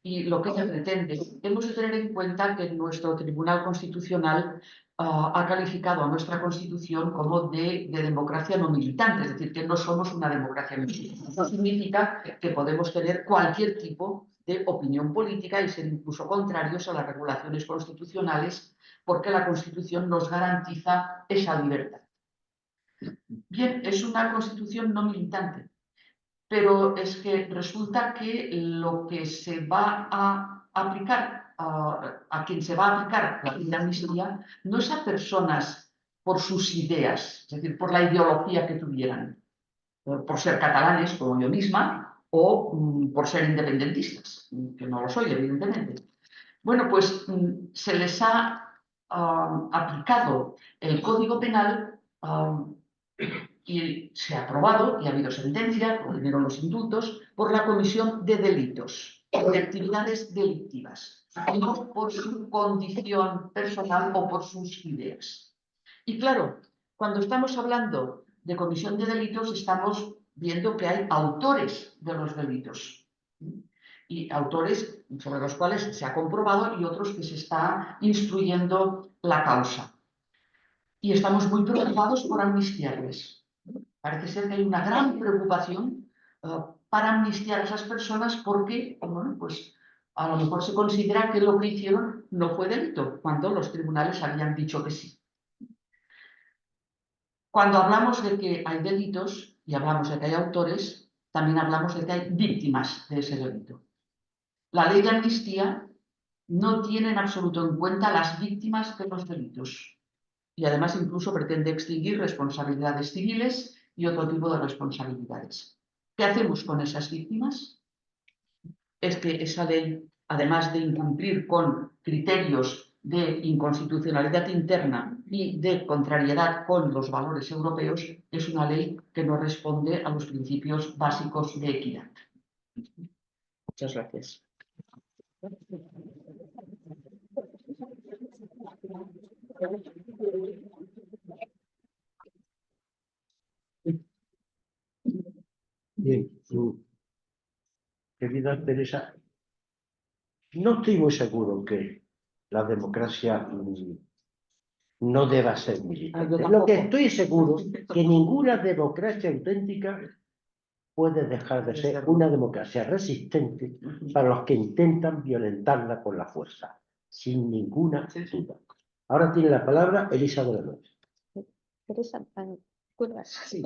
y lo que ella pretende, hemos de tener en cuenta que nuestro Tribunal Constitucional ha calificado a nuestra Constitución como de democracia no militante, es decir, que no somos una democracia militante. Eso significa que podemos tener cualquier tipo de opinión política y ser incluso contrarios a las regulaciones constitucionales, porque la Constitución nos garantiza esa libertad. Bien, es una Constitución no militante. Pero es que resulta que lo que se va a aplicar, a quien se va a aplicar la ley de amnistía, no es a personas por sus ideas, es decir, por la ideología que tuvieran, por ser catalanes, como yo misma, o por ser independentistas, que no lo soy, evidentemente. Bueno, pues se les ha aplicado el Código Penal y se ha aprobado, y ha habido sentencia, vinieron los indultos, por la comisión de delitos, de actividades delictivas, no por su condición personal o por sus ideas. Y claro, cuando estamos hablando de comisión de delitos, estamos viendo que hay autores de los delitos. Y autores sobre los cuales se ha comprobado y otros que se está instruyendo la causa. Y estamos muy preocupados por amnistiarles. Parece ser que hay una gran preocupación para amnistiar a esas personas porque, bueno, pues a lo mejor se considera que lo que hicieron no fue delito, cuando los tribunales habían dicho que sí. Cuando hablamos de que hay delitos y hablamos de que hay autores, también hablamos de que hay víctimas de ese delito. La ley de amnistía no tiene en absoluto en cuenta las víctimas de los delitos y además incluso pretende extinguir responsabilidades civiles y otro tipo de responsabilidades. ¿Qué hacemos con esas víctimas? Es que esa ley, además de incumplir con criterios de inconstitucionalidad interna y de contrariedad con los valores europeos, es una ley que no responde a los principios básicos de equidad. Muchas gracias. Bien, querida Teresa, no estoy muy seguro que la democracia no deba ser militante. Lo que estoy seguro es que ninguna democracia auténtica puede dejar de ser una democracia resistente para los que intentan violentarla con la fuerza. sin ninguna duda. Ahora tiene la palabra Elisa de la Noche. Teresa, ¿cuelgas? Sí.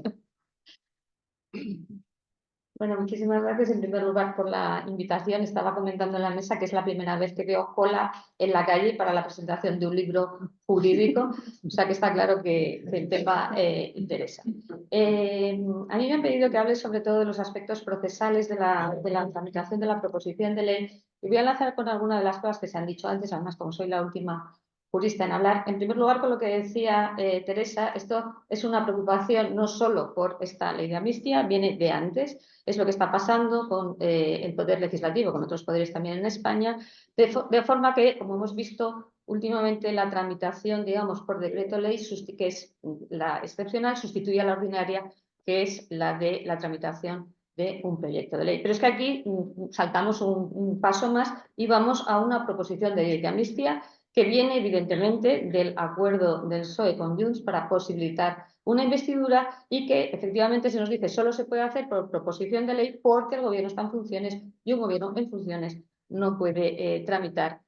Bueno, muchísimas gracias en primer lugar por la invitación. Estaba comentando en la mesa que es la primera vez que veo cola en la calle para la presentación de un libro jurídico, o sea que está claro que el tema interesa. A mí me han pedido que hable sobre todo de los aspectos procesales de la tramitación de la proposición de ley y voy a enlazar con algunas de las cosas que se han dicho antes, además como soy la última jurista en hablar. En primer lugar, con lo que decía Teresa, esto es una preocupación no solo por esta ley de amnistía, viene de antes. Es lo que está pasando con el Poder Legislativo, con otros poderes también en España, de forma que, como hemos visto últimamente, la tramitación, digamos, por decreto ley, que es la excepcional, sustituye a la ordinaria, que es la de la tramitación de un proyecto de ley. Pero es que aquí saltamos un paso más y vamos a una proposición de ley de amnistía que viene evidentemente del acuerdo del PSOE con Junts para posibilitar una investidura y que efectivamente se nos dice solo se puede hacer por proposición de ley porque el gobierno está en funciones y un gobierno en funciones no puede tramitar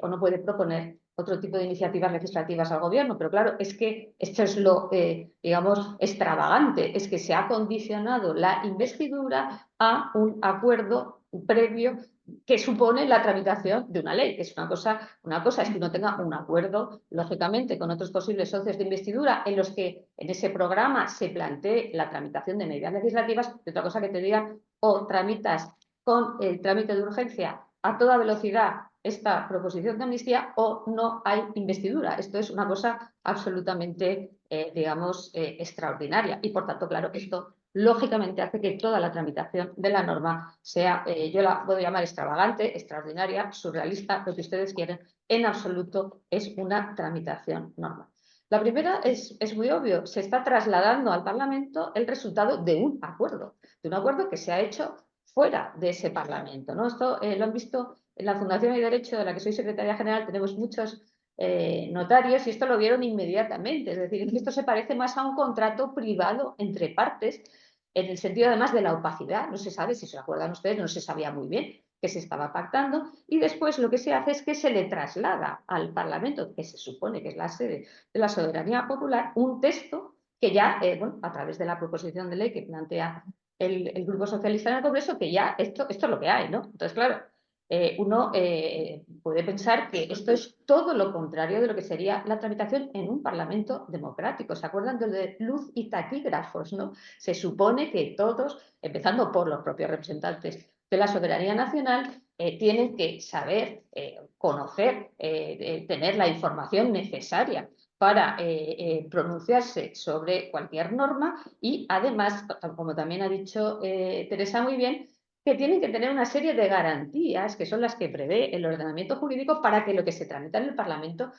o no puede proponer otro tipo de iniciativas legislativas al gobierno. Pero claro, es que esto es lo, digamos, extravagante, es que se ha condicionado la investidura a un acuerdo previo que supone la tramitación de una ley, que es una cosa es que uno tenga un acuerdo, lógicamente, con otros posibles socios de investidura en los que en ese programa se plantee la tramitación de medidas legislativas, y otra cosa que te digan o tramitas con el trámite de urgencia a toda velocidad esta proposición de amnistía o no hay investidura. Esto es una cosa absolutamente, digamos, extraordinaria y, por tanto, claro que esto lógicamente hace que toda la tramitación de la norma sea, yo la puedo llamar extravagante, extraordinaria, surrealista, lo que ustedes quieren, en absoluto es una tramitación normal. La primera es muy obvio, se está trasladando al Parlamento el resultado de un acuerdo que se ha hecho fuera de ese Parlamento, ¿no? Esto lo han visto en la Fundación de Derecho, de la que soy secretaria general, tenemos muchos notarios y esto lo vieron inmediatamente, es decir, esto se parece más a un contrato privado entre partes, en el sentido además de la opacidad, no se sabe, si se acuerdan ustedes, no se sabía muy bien que se estaba pactando y después lo que se hace es que se le traslada al Parlamento, que se supone que es la sede de la soberanía popular, un texto que ya, bueno, a través de la proposición de ley que plantea el Grupo Socialista en el Congreso, que ya esto es lo que hay, ¿no? Entonces, claro, uno puede pensar que esto es todo lo contrario de lo que sería la tramitación en un parlamento democrático. ¿Se acuerdan de lo de luz y taquígrafos, no? Se supone que todos, empezando por los propios representantes de la soberanía nacional, tienen que saber, conocer, tener la información necesaria para pronunciarse sobre cualquier norma y además, como también ha dicho Teresa muy bien, que tienen que tener una serie de garantías que son las que prevé el ordenamiento jurídico para que lo que se tramita en el Parlamento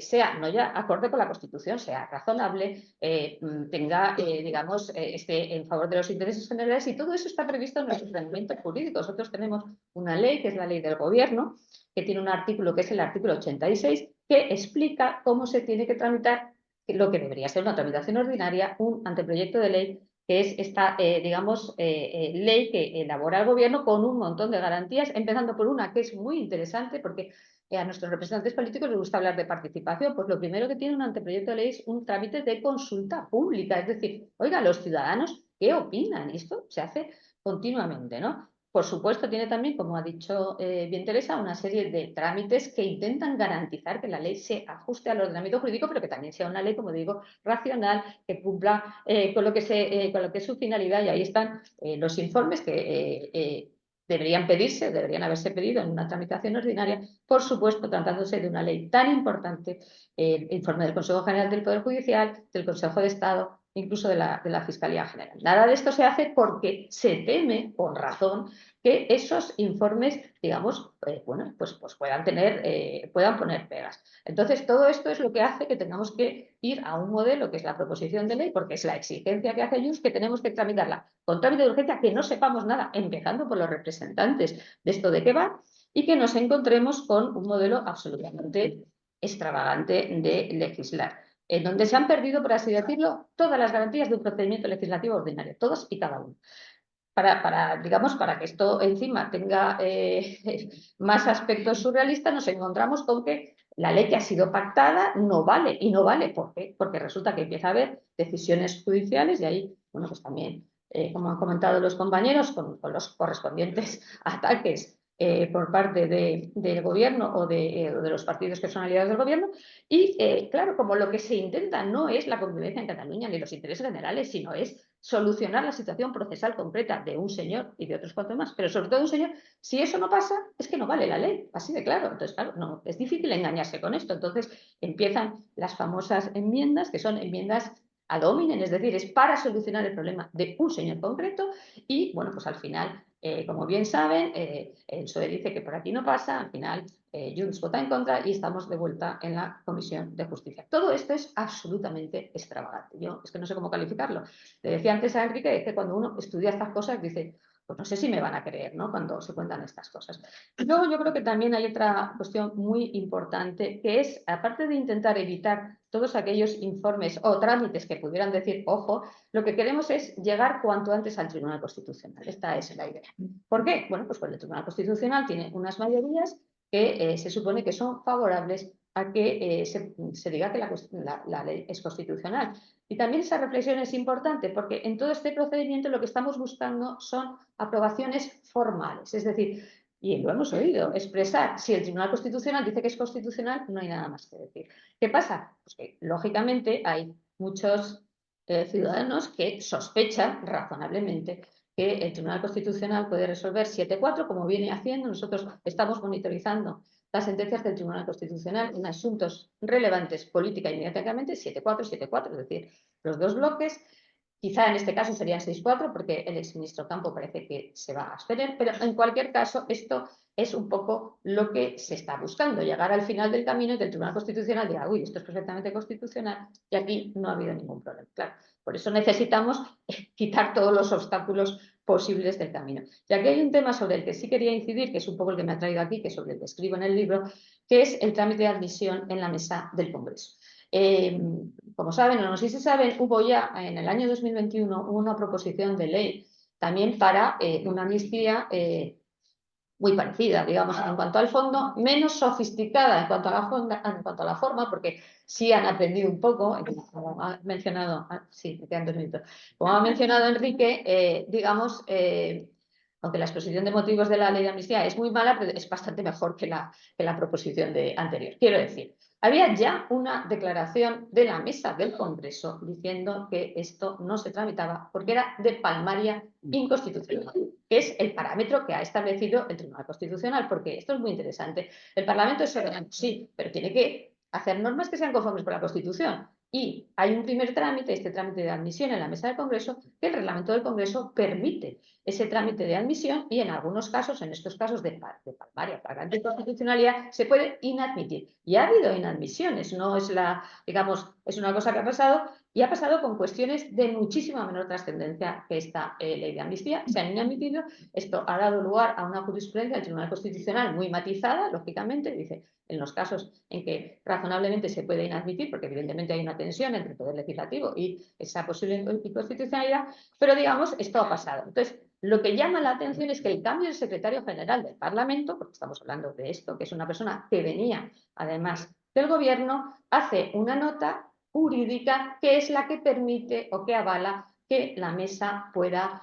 sea no ya acorde con la Constitución, sea razonable, tenga, digamos, esté en favor de los intereses generales y todo eso está previsto en nuestro ordenamiento jurídico. Nosotros tenemos una ley, que es la ley del gobierno, que tiene un artículo que es el artículo 86, que explica cómo se tiene que tramitar lo que debería ser una tramitación ordinaria, un anteproyecto de ley, que es esta, digamos, ley que elabora el gobierno con un montón de garantías, empezando por una que es muy interesante porque a nuestros representantes políticos les gusta hablar de participación. Pues lo primero que tiene un anteproyecto de ley es un trámite de consulta pública, es decir, oiga, los ciudadanos, ¿qué opinan? Esto se hace continuamente, ¿no? Por supuesto, tiene también, como ha dicho bien Teresa, una serie de trámites que intentan garantizar que la ley se ajuste al ordenamiento jurídico, pero que también sea una ley, como digo, racional, que cumpla con lo que es su finalidad. Y ahí están los informes que deberían pedirse, deberían haberse pedido en una tramitación ordinaria, por supuesto, tratándose de una ley tan importante, informe del Consejo General del Poder Judicial, del Consejo de Estado, incluso de la Fiscalía General. Nada de esto se hace porque se teme, con razón, que esos informes, digamos, bueno, pues puedan poner pegas. Entonces, todo esto es lo que hace que tengamos que ir a un modelo que es la proposición de ley, porque es la exigencia que hace Junts, que tenemos que tramitarla con trámite de urgencia, que no sepamos nada, empezando por los representantes de esto de qué va, y que nos encontremos con un modelo absolutamente extravagante de legislar, en donde se han perdido, por así decirlo, todas las garantías de un procedimiento legislativo ordinario, todos y cada uno. digamos, para que esto encima tenga más aspectos surrealistas, nos encontramos con que la ley que ha sido pactada no vale. ¿Y no vale? ¿Por qué? Porque resulta que empieza a haber decisiones judiciales y ahí, bueno, pues también, como han comentado los compañeros, con los correspondientes ataques por parte del gobierno o de los partidos que son aliados del gobierno. Y claro, como lo que se intenta no es la convivencia en Cataluña ni los intereses generales, sino es solucionar la situación procesal concreta de un señor y de otros cuantos más, pero sobre todo de un señor, si eso no pasa, es que no vale la ley, así de claro. Entonces, claro, no, es difícil engañarse con esto. Entonces empiezan las famosas enmiendas, que son enmiendas ad hominem, es decir, es para solucionar el problema de un señor concreto y, bueno, pues al final, como bien saben, el PSOE dice que por aquí no pasa, al final Junts vota en contra y estamos de vuelta en la Comisión de Justicia. Todo esto es absolutamente extravagante. Yo es que no sé cómo calificarlo. Le decía antes a Enrique que cuando uno estudia estas cosas dice, pues no sé si me van a creer, ¿no?, cuando se cuentan estas cosas. Y luego yo creo que también hay otra cuestión muy importante, que es, aparte de intentar evitar todos aquellos informes o trámites que pudieran decir, ojo, lo que queremos es llegar cuanto antes al Tribunal Constitucional. Esta es la idea. ¿Por qué? Bueno, pues porque el Tribunal Constitucional tiene unas mayorías que se supone que son favorables a que se diga que la ley es constitucional. Y también esa reflexión es importante porque en todo este procedimiento lo que estamos buscando son aprobaciones formales, es decir, y lo hemos oído, expresar si el Tribunal Constitucional dice que es constitucional, no hay nada más que decir. ¿Qué pasa? Pues que lógicamente hay muchos ciudadanos que sospechan razonablemente que el Tribunal Constitucional puede resolver 7-4, como viene haciendo. Nosotros estamos monitorizando las sentencias del Tribunal Constitucional en asuntos relevantes política y mediáticamente, 7-4, 7-4, es decir, los dos bloques. Quizá en este caso serían 6-4 porque el exministro Campo parece que se va a abstener, pero en cualquier caso esto es un poco lo que se está buscando, llegar al final del camino y que el Tribunal Constitucional diga, uy, esto es perfectamente constitucional y aquí no ha habido ningún problema. Claro, por eso necesitamos quitar todos los obstáculos posibles del camino. Y aquí hay un tema sobre el que sí quería incidir, que es un poco el que me ha traído aquí, que es sobre el que escribo en el libro, que es el trámite de admisión en la mesa del Congreso. Como saben, o no sé si saben, hubo ya en el año 2021 una proposición de ley también para una amnistía muy parecida, digamos, en cuanto al fondo, menos sofisticada en cuanto a la forma, porque sí han aprendido un poco, como ha mencionado, sí, me quedan 2 minutos, como ha mencionado Enrique, digamos, aunque la exposición de motivos de la ley de amnistía es muy mala, pero es bastante mejor que la proposición anterior. Quiero decir, había ya una declaración de la mesa del Congreso diciendo que esto no se tramitaba porque era de palmaria inconstitucional, que es el parámetro que ha establecido el Tribunal Constitucional, porque esto es muy interesante. El Parlamento es soberano, sí, pero tiene que hacer normas que sean conformes con la Constitución. Y hay un primer trámite, este trámite de admisión en la mesa del Congreso, que el reglamento del Congreso permite ese trámite de admisión y en algunos casos, en estos casos de palmaria, flagrante inconstitucionalidad, se puede inadmitir. Y ha habido inadmisiones, no es digamos, es una cosa que ha pasado y ha pasado con cuestiones de muchísima menor trascendencia que esta ley de amnistía. Se han inadmitido. Esto ha dado lugar a una jurisprudencia del Tribunal Constitucional muy matizada, lógicamente, dice, en los casos en que razonablemente se puede inadmitir, porque evidentemente hay una tensión entre el Poder Legislativo y esa posible inconstitucionalidad, pero digamos, esto ha pasado. Entonces, lo que llama la atención es que el cambio del secretario general del Parlamento, porque estamos hablando de esto, que es una persona que venía además del gobierno, hace una nota jurídica que es la que permite o que avala que la mesa pueda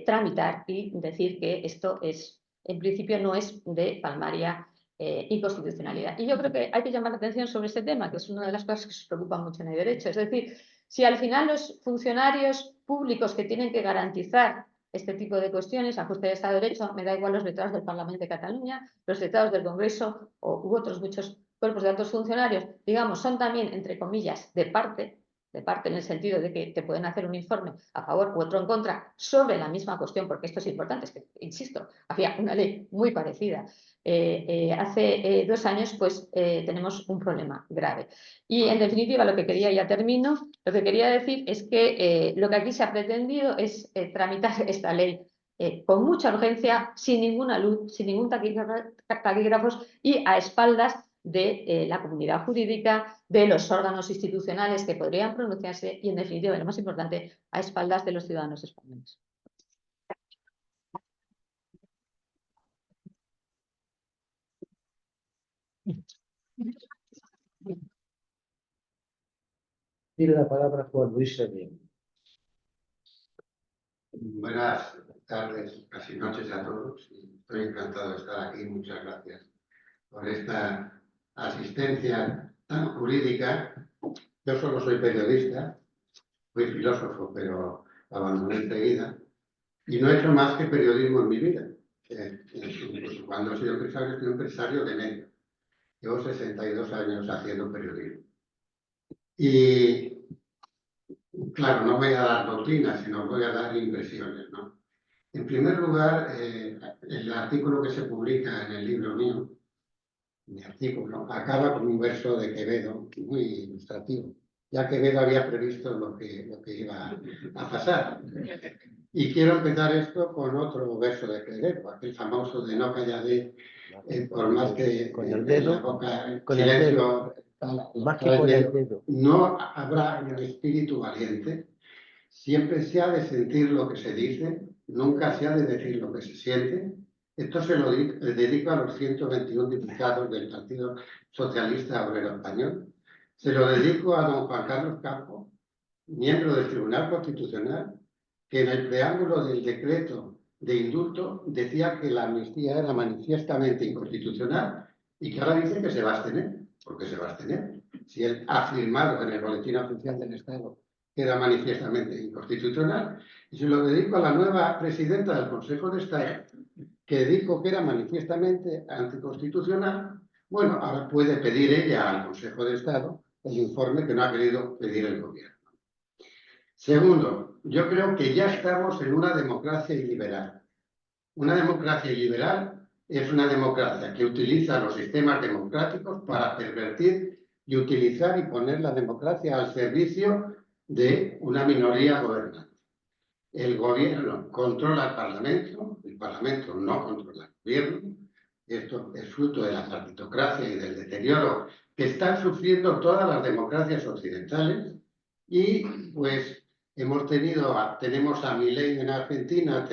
tramitar y decir que esto es, en principio, no es de palmaria inconstitucionalidad. Y yo creo que hay que llamar la atención sobre este tema, que es una de las cosas que se preocupan mucho en el derecho. Es decir, si al final los funcionarios públicos que tienen que garantizar este tipo de cuestiones, ajuste de Estado de Derecho, me da igual los letrados del Parlamento de Cataluña, los letrados del Congreso u otros muchos cuerpos de altos funcionarios, digamos, son también, entre comillas, de parte en el sentido de que te pueden hacer un informe a favor u otro en contra sobre la misma cuestión, porque esto es importante, es que, insisto, había una ley muy parecida. Hace 2 años, pues, tenemos un problema grave. Y, en definitiva, lo que quería, ya termino, lo que quería decir es que lo que aquí se ha pretendido es tramitar esta ley con mucha urgencia, sin ninguna luz, sin ningún taquígrafos y a espaldas de la comunidad jurídica, de los órganos institucionales que podrían pronunciarse y, en definitiva, lo más importante, a espaldas de los ciudadanos españoles. Tiene la palabra Juan Luis Serrín. Buenas tardes, casi noches a todos. Estoy encantado de estar aquí. Muchas gracias por esta asistencia tan jurídica. Yo solo soy periodista, fui filósofo, pero abandoné enseguida. Y no he hecho más que periodismo en mi vida. Incluso cuando he sido empresario de medio. Llevo 62 años haciendo periodismo. Y claro, no voy a dar doctrinas, sino voy a dar impresiones, ¿no? En primer lugar, el artículo que se publica en el libro mío, mi artículo, acaba con un verso de Quevedo muy ilustrativo. Ya Quevedo había previsto lo que iba a pasar. Y quiero empezar esto con otro verso de Quevedo, aquel famoso de no callaré, por más que Con el en dedo, la boca con el silencio, Más que con el dedo. no habrá un espíritu valiente. Siempre se ha de sentir lo que se dice, nunca se ha de decir lo que se siente. Esto se lo dedico a los 121 diputados del Partido Socialista Obrero Español. Se lo dedico a don Juan Carlos Campo, miembro del Tribunal Constitucional, que en el preámbulo del decreto de indulto decía que la amnistía era manifiestamente inconstitucional y que ahora dice que se va a abstener. ¿Por qué se va a abstener? Si él ha firmado en el Boletín Oficial del Estado que era manifiestamente inconstitucional, y se lo dedico a la nueva presidenta del Consejo de Estado, que dijo que era manifiestamente anticonstitucional. Bueno, ahora puede pedir ella al Consejo de Estado el informe que no ha querido pedir el gobierno. Segundo, yo creo que ya estamos en una democracia iliberal. Una democracia iliberal es una democracia que utiliza los sistemas democráticos para pervertir y utilizar y poner la democracia al servicio de una minoría gobernante. El gobierno controla el Parlamento no controla el gobierno. Esto es fruto de la partitocracia y del deterioro que están sufriendo todas las democracias occidentales. Y pues tenemos a Milei en Argentina,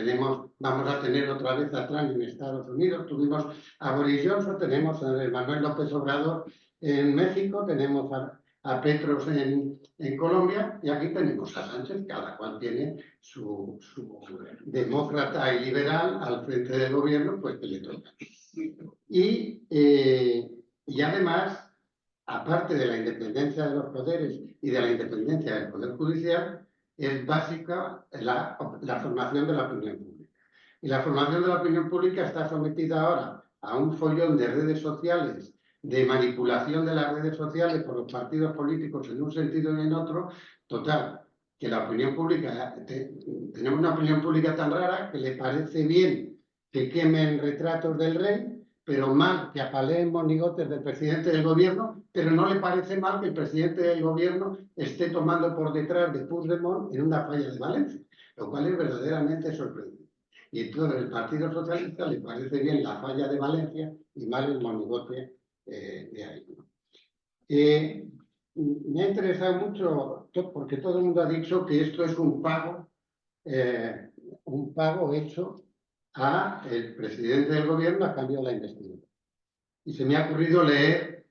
vamos a tener otra vez a Trump en Estados Unidos, tuvimos a Boris Johnson, tenemos a Manuel López Obrador en México, tenemos a Petros en Colombia, y aquí tenemos a Sánchez, cada cual tiene su demócrata y liberal al frente del gobierno, pues que le toca. Y además, aparte de la independencia de los poderes y de la independencia del Poder Judicial, es básica la formación de la opinión pública. Y la formación de la opinión pública está sometida ahora a un follón de redes sociales, de manipulación de las redes sociales por los partidos políticos en un sentido y en otro, total, que la opinión pública, tenemos una opinión pública tan rara que le parece bien que quemen retratos del rey, pero mal que apaleen monigotes del presidente del gobierno, pero no le parece mal que el presidente del gobierno esté tomando por detrás de Puigdemont en una falla de Valencia, lo cual es verdaderamente sorprendente. Y entonces el Partido Socialista le parece bien la falla de Valencia y mal el monigote de ahí, ¿no? Me ha interesado mucho, porque todo el mundo ha dicho que esto es un pago hecho al presidente del gobierno a cambio de la investidura. Y se me ha ocurrido leer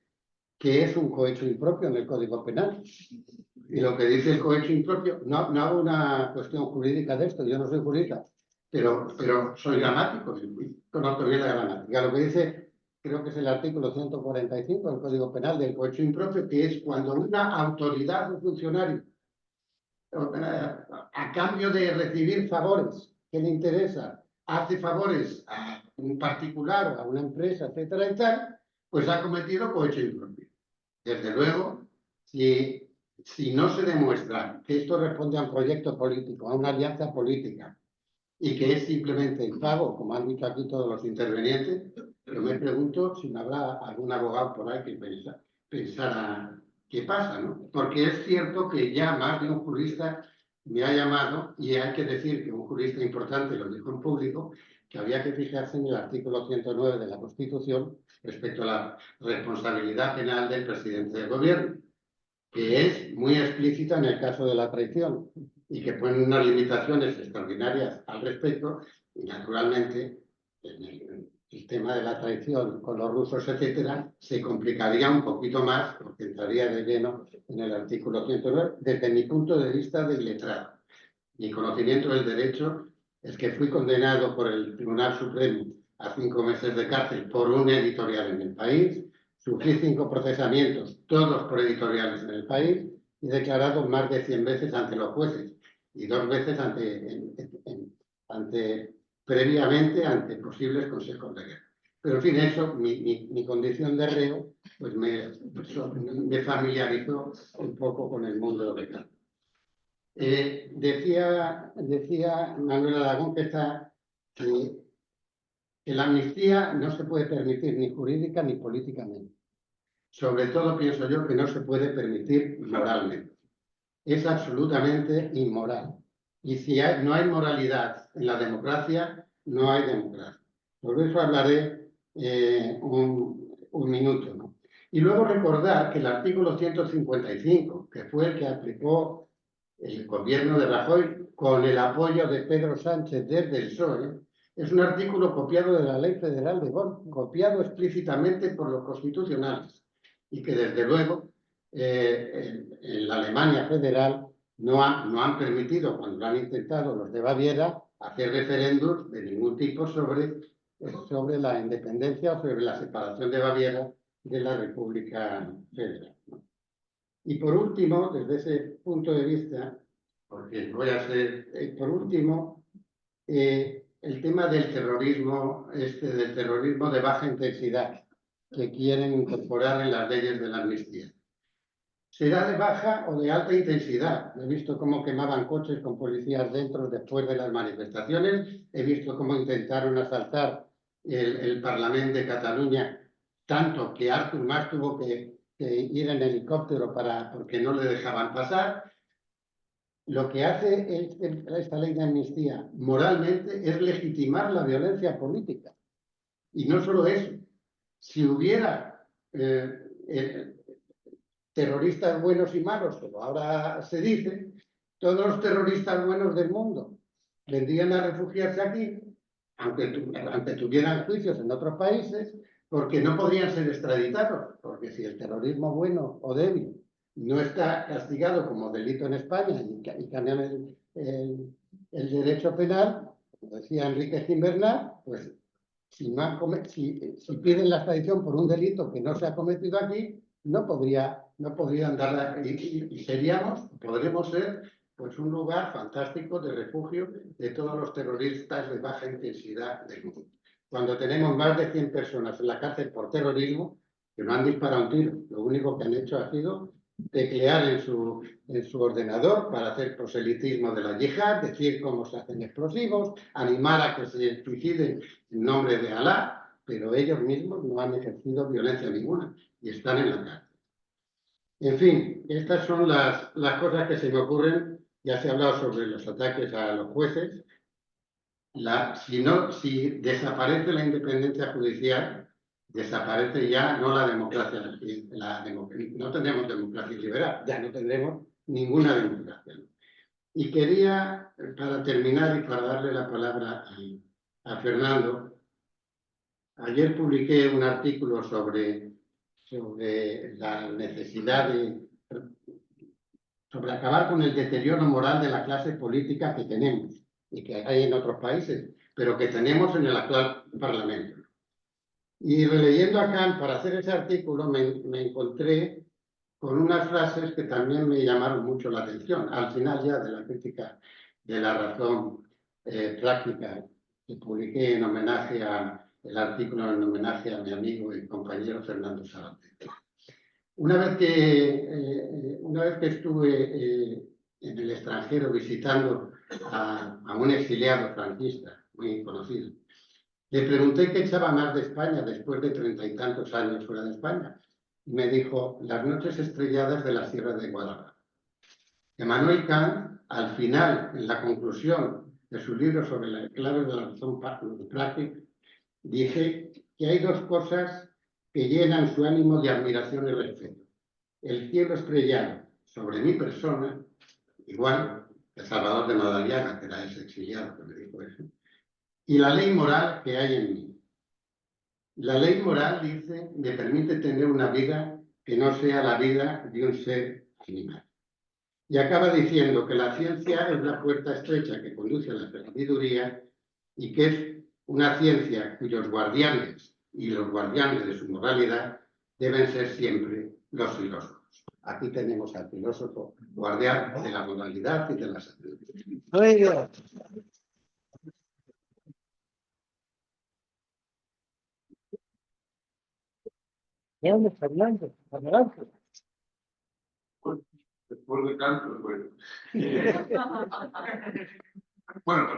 que es un cohecho impropio en el Código Penal. Y lo que dice el cohecho impropio, no hago una cuestión jurídica de esto, yo no soy jurídica, pero soy gramático, conozco bien la gramática. Lo que dice, creo que es el artículo 145 del Código Penal del cohecho impropio, que es cuando una autoridad o funcionario, a cambio de recibir favores que le interesan, hace favores a un particular o a una empresa, etcétera, y tal, pues ha cometido cohecho impropio. Desde luego, si no se demuestra que esto responde a un proyecto político, a una alianza política, y que es simplemente el pago, como han dicho aquí todos los intervenientes, yo me pregunto si no habrá algún abogado por ahí que pensara qué pasa, ¿no? Porque es cierto que ya más de un jurista me ha llamado, y hay que decir que un jurista importante lo dijo en público, que había que fijarse en el artículo 109 de la Constitución respecto a la responsabilidad penal del presidente del gobierno, que es muy explícita en el caso de la traición y que pone unas limitaciones extraordinarias al respecto, y naturalmente en el tema de la traición con los rusos, etcétera, se complicaría un poquito más porque entraría de lleno en el artículo 109 desde mi punto de vista de iletrado. Mi conocimiento del derecho es que fui condenado por el Tribunal Supremo a 5 meses de cárcel por un editorial en el país, sufrí 5 procesamientos, todos por editoriales en el país, y declarado más de 100 veces ante los jueces y 2 veces previamente ante posibles consejos de guerra. Pero en fin, eso, mi condición de reo, pues me familiarizó un poco con el mundo legal. Decía Manuel Aragón que la amnistía no se puede permitir ni jurídica ni políticamente. Sobre todo pienso yo que no se puede permitir moralmente. Es absolutamente inmoral. Y si no hay moralidad en la democracia, no hay democracia. Por eso hablaré un minuto, ¿no? Y luego recordar que el artículo 155, que fue el que aplicó el gobierno de Rajoy con el apoyo de Pedro Sánchez desde el PSOE, es un artículo copiado de la Ley Federal de Bonn, copiado explícitamente por los constitucionales, y que desde luego en la Alemania federal no han permitido, cuando lo han intentado los de Baviera, hacer referéndums de ningún tipo sobre la independencia o sobre la separación de Baviera de la República Federal, ¿no? Y por último, desde ese punto de vista, porque voy a ser, por último, el tema del terrorismo de baja intensidad que quieren incorporar en las leyes de la amnistía. ¿Será de baja o de alta intensidad? He visto cómo quemaban coches con policías dentro después de las manifestaciones, he visto cómo intentaron asaltar el Parlamento de Cataluña, tanto que Artur Mas tuvo que ir en helicóptero porque no le dejaban pasar. Lo que hace esta ley de amnistía moralmente es legitimar la violencia política. Y no solo eso, si hubiera terroristas buenos y malos, como ahora se dice, todos los terroristas buenos del mundo vendrían a refugiarse aquí, aunque tuvieran juicios en otros países, porque no podrían ser extraditados, porque si el terrorismo bueno o débil no está castigado como delito en España y cambian el derecho penal, como decía Enrique Gimbernat, pues si piden la extradición por un delito que no se ha cometido aquí, no podrían darla, y podremos ser pues un lugar fantástico de refugio de todos los terroristas de baja intensidad del mundo. Cuando tenemos más de 100 personas en la cárcel por terrorismo, que no han disparado un tiro, lo único que han hecho ha sido teclear en su ordenador para hacer proselitismo de la yihad, decir cómo se hacen explosivos, animar a que se suiciden en nombre de Alá, pero ellos mismos no han ejercido violencia ninguna y están en la cárcel. En fin, estas son las cosas que se me ocurren. Ya se ha hablado sobre los ataques a los jueces. Si desaparece la independencia judicial, desaparece ya no la democracia, no tendremos democracia liberal, ya no tendremos ninguna democracia. Y quería, para terminar y para darle la palabra a Fernando, ayer publiqué un artículo sobre la necesidad sobre acabar con el deterioro moral de la clase política que tenemos y que hay en otros países, pero que tenemos en el actual Parlamento. Y releyendo a Kant para hacer ese artículo me encontré con unas frases que también me llamaron mucho la atención, al final ya de la crítica de la razón práctica que publiqué en homenaje el artículo en homenaje a mi amigo y compañero Fernando Sabater. Una vez que estuve en el extranjero visitando a un exiliado franquista muy conocido, le pregunté qué echaba más de España después de 30 y tantos años fuera de España. Y me dijo, las noches estrelladas de la Sierra de Guadalajara. Immanuel Kant, al final, en la conclusión de su libro sobre la clave de la razón práctica, dice que hay dos cosas que llenan su ánimo de admiración y respeto. El cielo estrellado sobre mi persona, igual que Salvador de Madariaga, que era ese exiliado que me dijo eso, y la ley moral que hay en mí. La ley moral, dice, me permite tener una vida que no sea la vida de un ser animal. Y acaba diciendo que la ciencia es la puerta estrecha que conduce a la sabiduría y que es una ciencia cuyos guardianes y los guardianes de su moralidad deben ser siempre los filósofos. Aquí tenemos al filósofo guardián de la moralidad y de la sabiduría. ¿De dónde está hablando? Adelante. Después de canto, bueno. Bueno,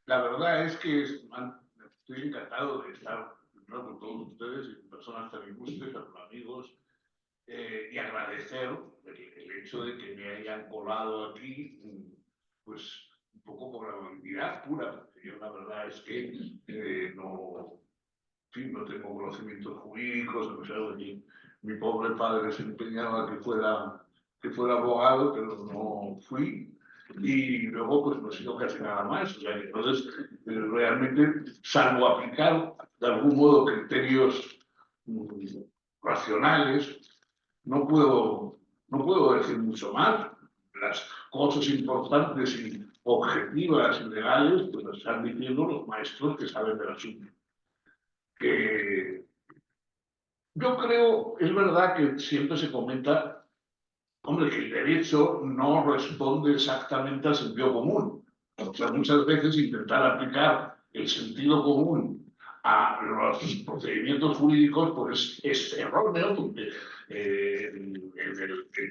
la verdad es que estoy encantado de estar con todos ustedes y con personas tan ilustres, con amigos, y agradecer el hecho de que me hayan colado aquí, pues un poco por la habilidad pura, porque yo la verdad es que no, en fin, no tengo conocimientos jurídicos, a pesar de que mi pobre padre se empeñaba que fuera abogado, pero no fui. Y luego, pues no he sido casi nada más. O sea, entonces, realmente, salvo aplicar de algún modo criterios racionales, no puedo decir mucho más. Las cosas importantes y objetivas y legales, pues las están diciendo los maestros que saben del asunto. Que yo creo, es verdad que siempre se comenta, hombre, que el derecho no responde exactamente al sentido común. O sea, muchas veces intentar aplicar el sentido común a los procedimientos jurídicos pues es erróneo, porque el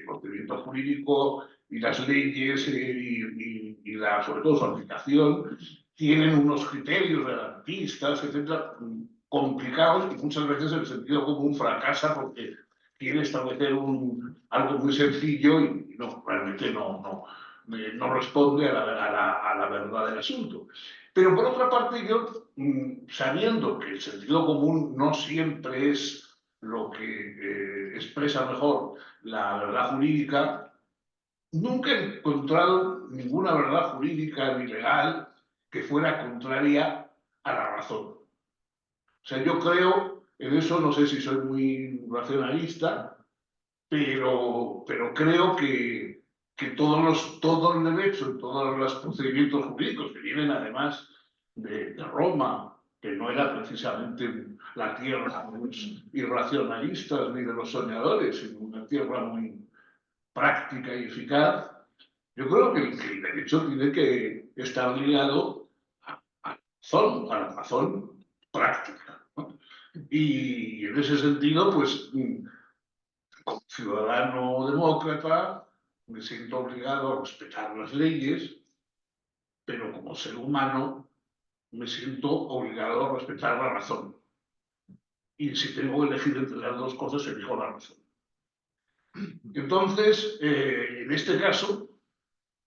procedimiento jurídico y las leyes sobre todo su aplicación tienen unos criterios garantistas, etcétera, complicados, y muchas veces el sentido común fracasa porque quiere establecer algo muy sencillo y realmente no responde a la verdad del asunto. Pero por otra parte, yo, sabiendo que el sentido común no siempre es lo que expresa mejor la verdad jurídica, nunca he encontrado ninguna verdad jurídica ni legal que fuera contraria a la razón. O sea, yo creo en eso, no sé si soy muy racionalista, pero creo que todo el derecho y todos los procedimientos jurídicos que vienen además de Roma, que no era precisamente la tierra de los irracionalistas ni de los soñadores, sino una tierra muy práctica y eficaz, yo creo que el derecho tiene que estar ligado a la razón práctica, ¿no? Y en ese sentido, pues, como ciudadano demócrata, me siento obligado a respetar las leyes, pero como ser humano me siento obligado a respetar la razón. Y si tengo que elegir entre las dos cosas, elijo la razón. Entonces, en este caso,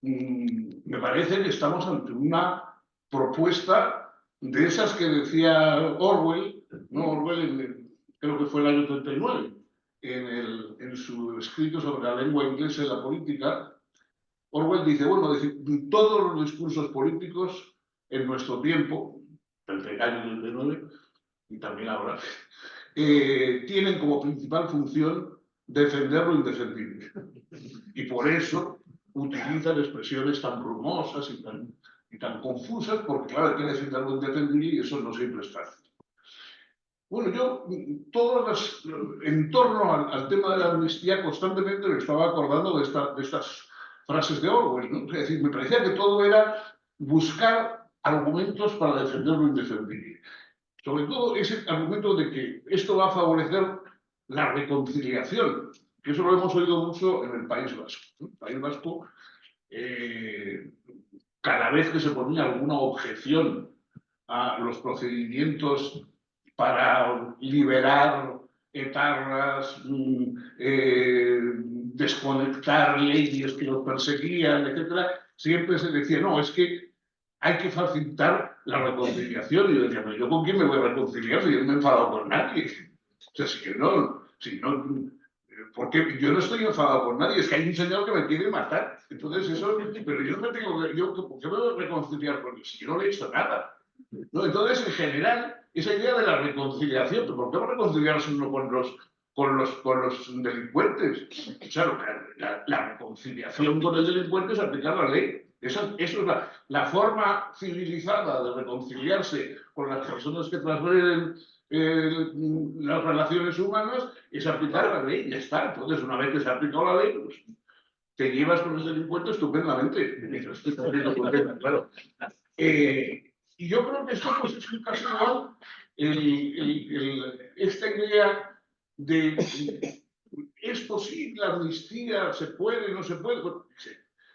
me parece que estamos ante una propuesta de esas que decía Orwell, ¿no? Orwell creo que fue el año 39, en su escrito sobre la lengua inglesa y la política. Orwell dice, bueno, todos los discursos políticos en nuestro tiempo, el año 39 y también ahora, tienen como principal función defender lo indefendible. Y por eso utilizan expresiones tan brumosas y tan confusas, porque claro, hay que defender lo indefendible y eso no siempre es fácil. Bueno, yo, en torno al tema de la amnistía, constantemente me estaba acordando de estas frases de Orwell, ¿no? Es decir, me parecía que todo era buscar argumentos para defender lo indefendible. Sobre todo ese argumento de que esto va a favorecer la reconciliación, que eso lo hemos oído mucho en el País Vasco, ¿no? El País Vasco, cada vez que se ponía alguna objeción a los procedimientos para liberar etarras, desconectar leyes que los perseguían, etc., siempre se decía, no, es que hay que facilitar la reconciliación. Y yo decía, pero ¿yo con quién me voy a reconciliar si yo no me he enfadado con nadie? O sea, si no, porque yo no estoy enfadado con nadie, es que hay un señor que me quiere matar. Entonces eso, pero yo ¿por qué me voy a reconciliar con él si yo no le he hecho nada? ¿No? Entonces, en general, esa idea de la reconciliación. ¿Pero por qué va a reconciliarse uno con los delincuentes? O sea, la reconciliación con el delincuente es aplicar la ley. Eso es la forma civilizada de reconciliarse con las personas que transgreden las relaciones humanas, es aplicar la ley y ya está. Entonces, una vez que se ha aplicado la ley, pues, te llevas con el delincuente estupendamente. Claro. Y yo creo que esto pues, es un caso igual, esta idea de ¿es posible la amnistía? ¿Se puede? ¿No se puede? Bueno,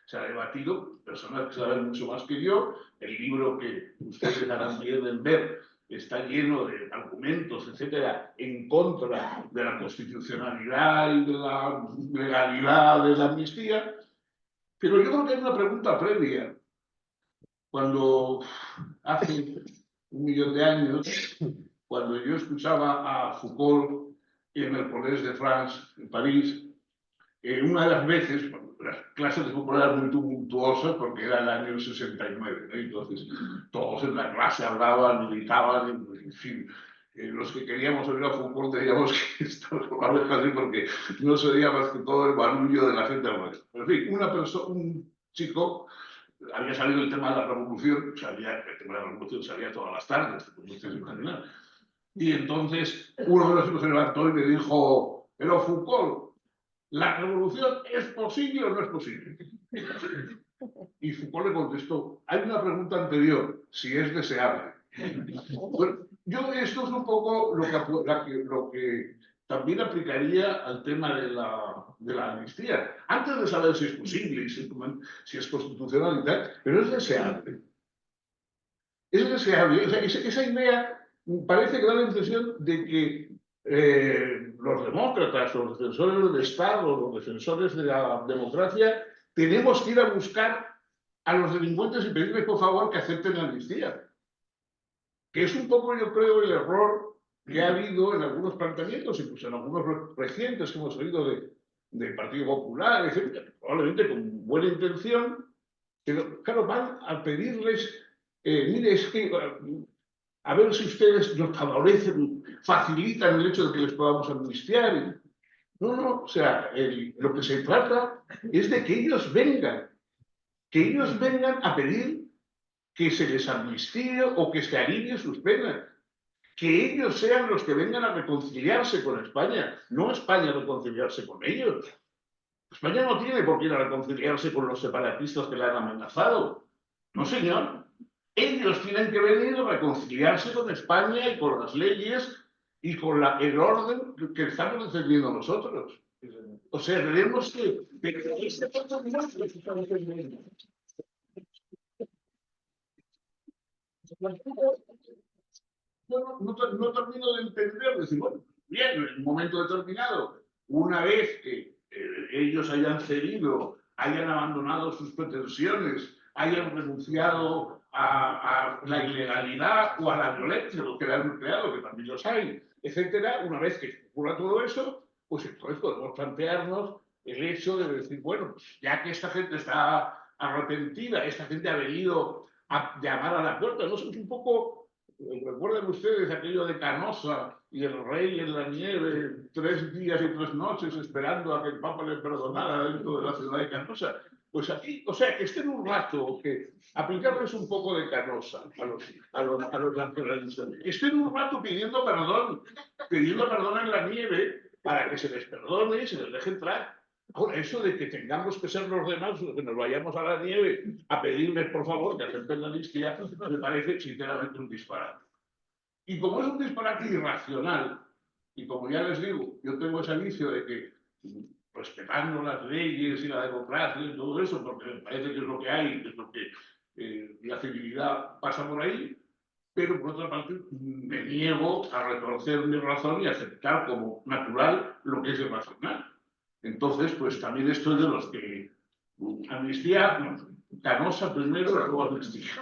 se ha debatido, personas que saben mucho más que yo. El libro que ustedes harán bien en ver está lleno de argumentos, etcétera, en contra de la constitucionalidad y de la legalidad de la amnistía. Pero yo creo que hay una pregunta previa. Cuando hace 1.000.000 de años, cuando yo escuchaba a Foucault en el Collège de France, en París, una de las veces, las clases de Foucault eran muy tumultuosas porque era el año 69, ¿no? Entonces todos en la clase hablaban, gritaban, en fin. Los que queríamos oír a Foucault teníamos que estar así porque no se oía más que todo el barullo de la gente alrededor. Pero en fin, un chico, había salido el tema de la revolución, el tema de la revolución salía todas las tardes, y entonces uno de los chicos se levantó y le dijo: pero Foucault, ¿la revolución es posible o no es posible? Y Foucault le contestó: hay una pregunta anterior, si es deseable. Bueno, esto es un poco lo que también aplicaría al tema de la amnistía. Antes de saber si es posible, si es constitucional y tal, pero es deseable. Es deseable. O sea, esa idea parece que da la impresión de que los demócratas, los defensores del Estado, los defensores de la democracia, tenemos que ir a buscar a los delincuentes y pedirles por favor que acepten la amnistía. Que es un poco, yo creo, el error que ha habido en algunos planteamientos, incluso en algunos recientes que hemos oído del Partido Popular, etc., probablemente con buena intención, pero claro, van a pedirles, mire, es que a ver si ustedes nos favorecen, facilitan el hecho de que les podamos amnistiar. No, o sea, lo que se trata es de que ellos vengan a pedir que se les amnistíe o que se alivie sus penas. Que ellos sean los que vengan a reconciliarse con España, no España reconciliarse con ellos. España no tiene por qué ir a reconciliarse con los separatistas que le han amenazado. No, señor. Ellos tienen que venir a reconciliarse con España y con las leyes y con el orden que estamos defendiendo nosotros. O sea, tenemos que... No termino de entender, decir, bueno, bien, en un momento determinado, una vez que ellos hayan cedido, hayan abandonado sus pretensiones, hayan renunciado a la ilegalidad o a la violencia, lo que le han empleado, que también los hay, etcétera, una vez que ocurra todo eso, pues entonces podemos plantearnos el hecho de decir, bueno, pues ya que esta gente está arrepentida, esta gente ha venido a llamar a la puerta, no sé, es un poco... ¿Recuerdan ustedes aquello de Canosa y el rey en la nieve 3 días y 3 noches esperando a que el Papa le perdonara dentro de la ciudad de Canosa? Pues aquí, o sea, que estén un rato, que aplicarles un poco de Canosa a los nacionalistas, que estén un rato pidiendo perdón en la nieve para que se les perdone y se les deje entrar. Ahora, eso de que tengamos que ser los demás los que nos vayamos a la nieve a pedirles por favor que acepten la amnistía, me parece sinceramente un disparate. Y como es un disparate irracional, y como ya les digo, yo tengo ese vicio de que, respetando las leyes y la democracia y todo eso, porque me parece que es lo que hay, que es lo que la civilidad pasa por ahí, pero por otra parte me niego a reconocer mi razón y aceptar como natural lo que es irracional. Entonces, pues también estoy de los que amnistía, Canosa primero, luego amnistía.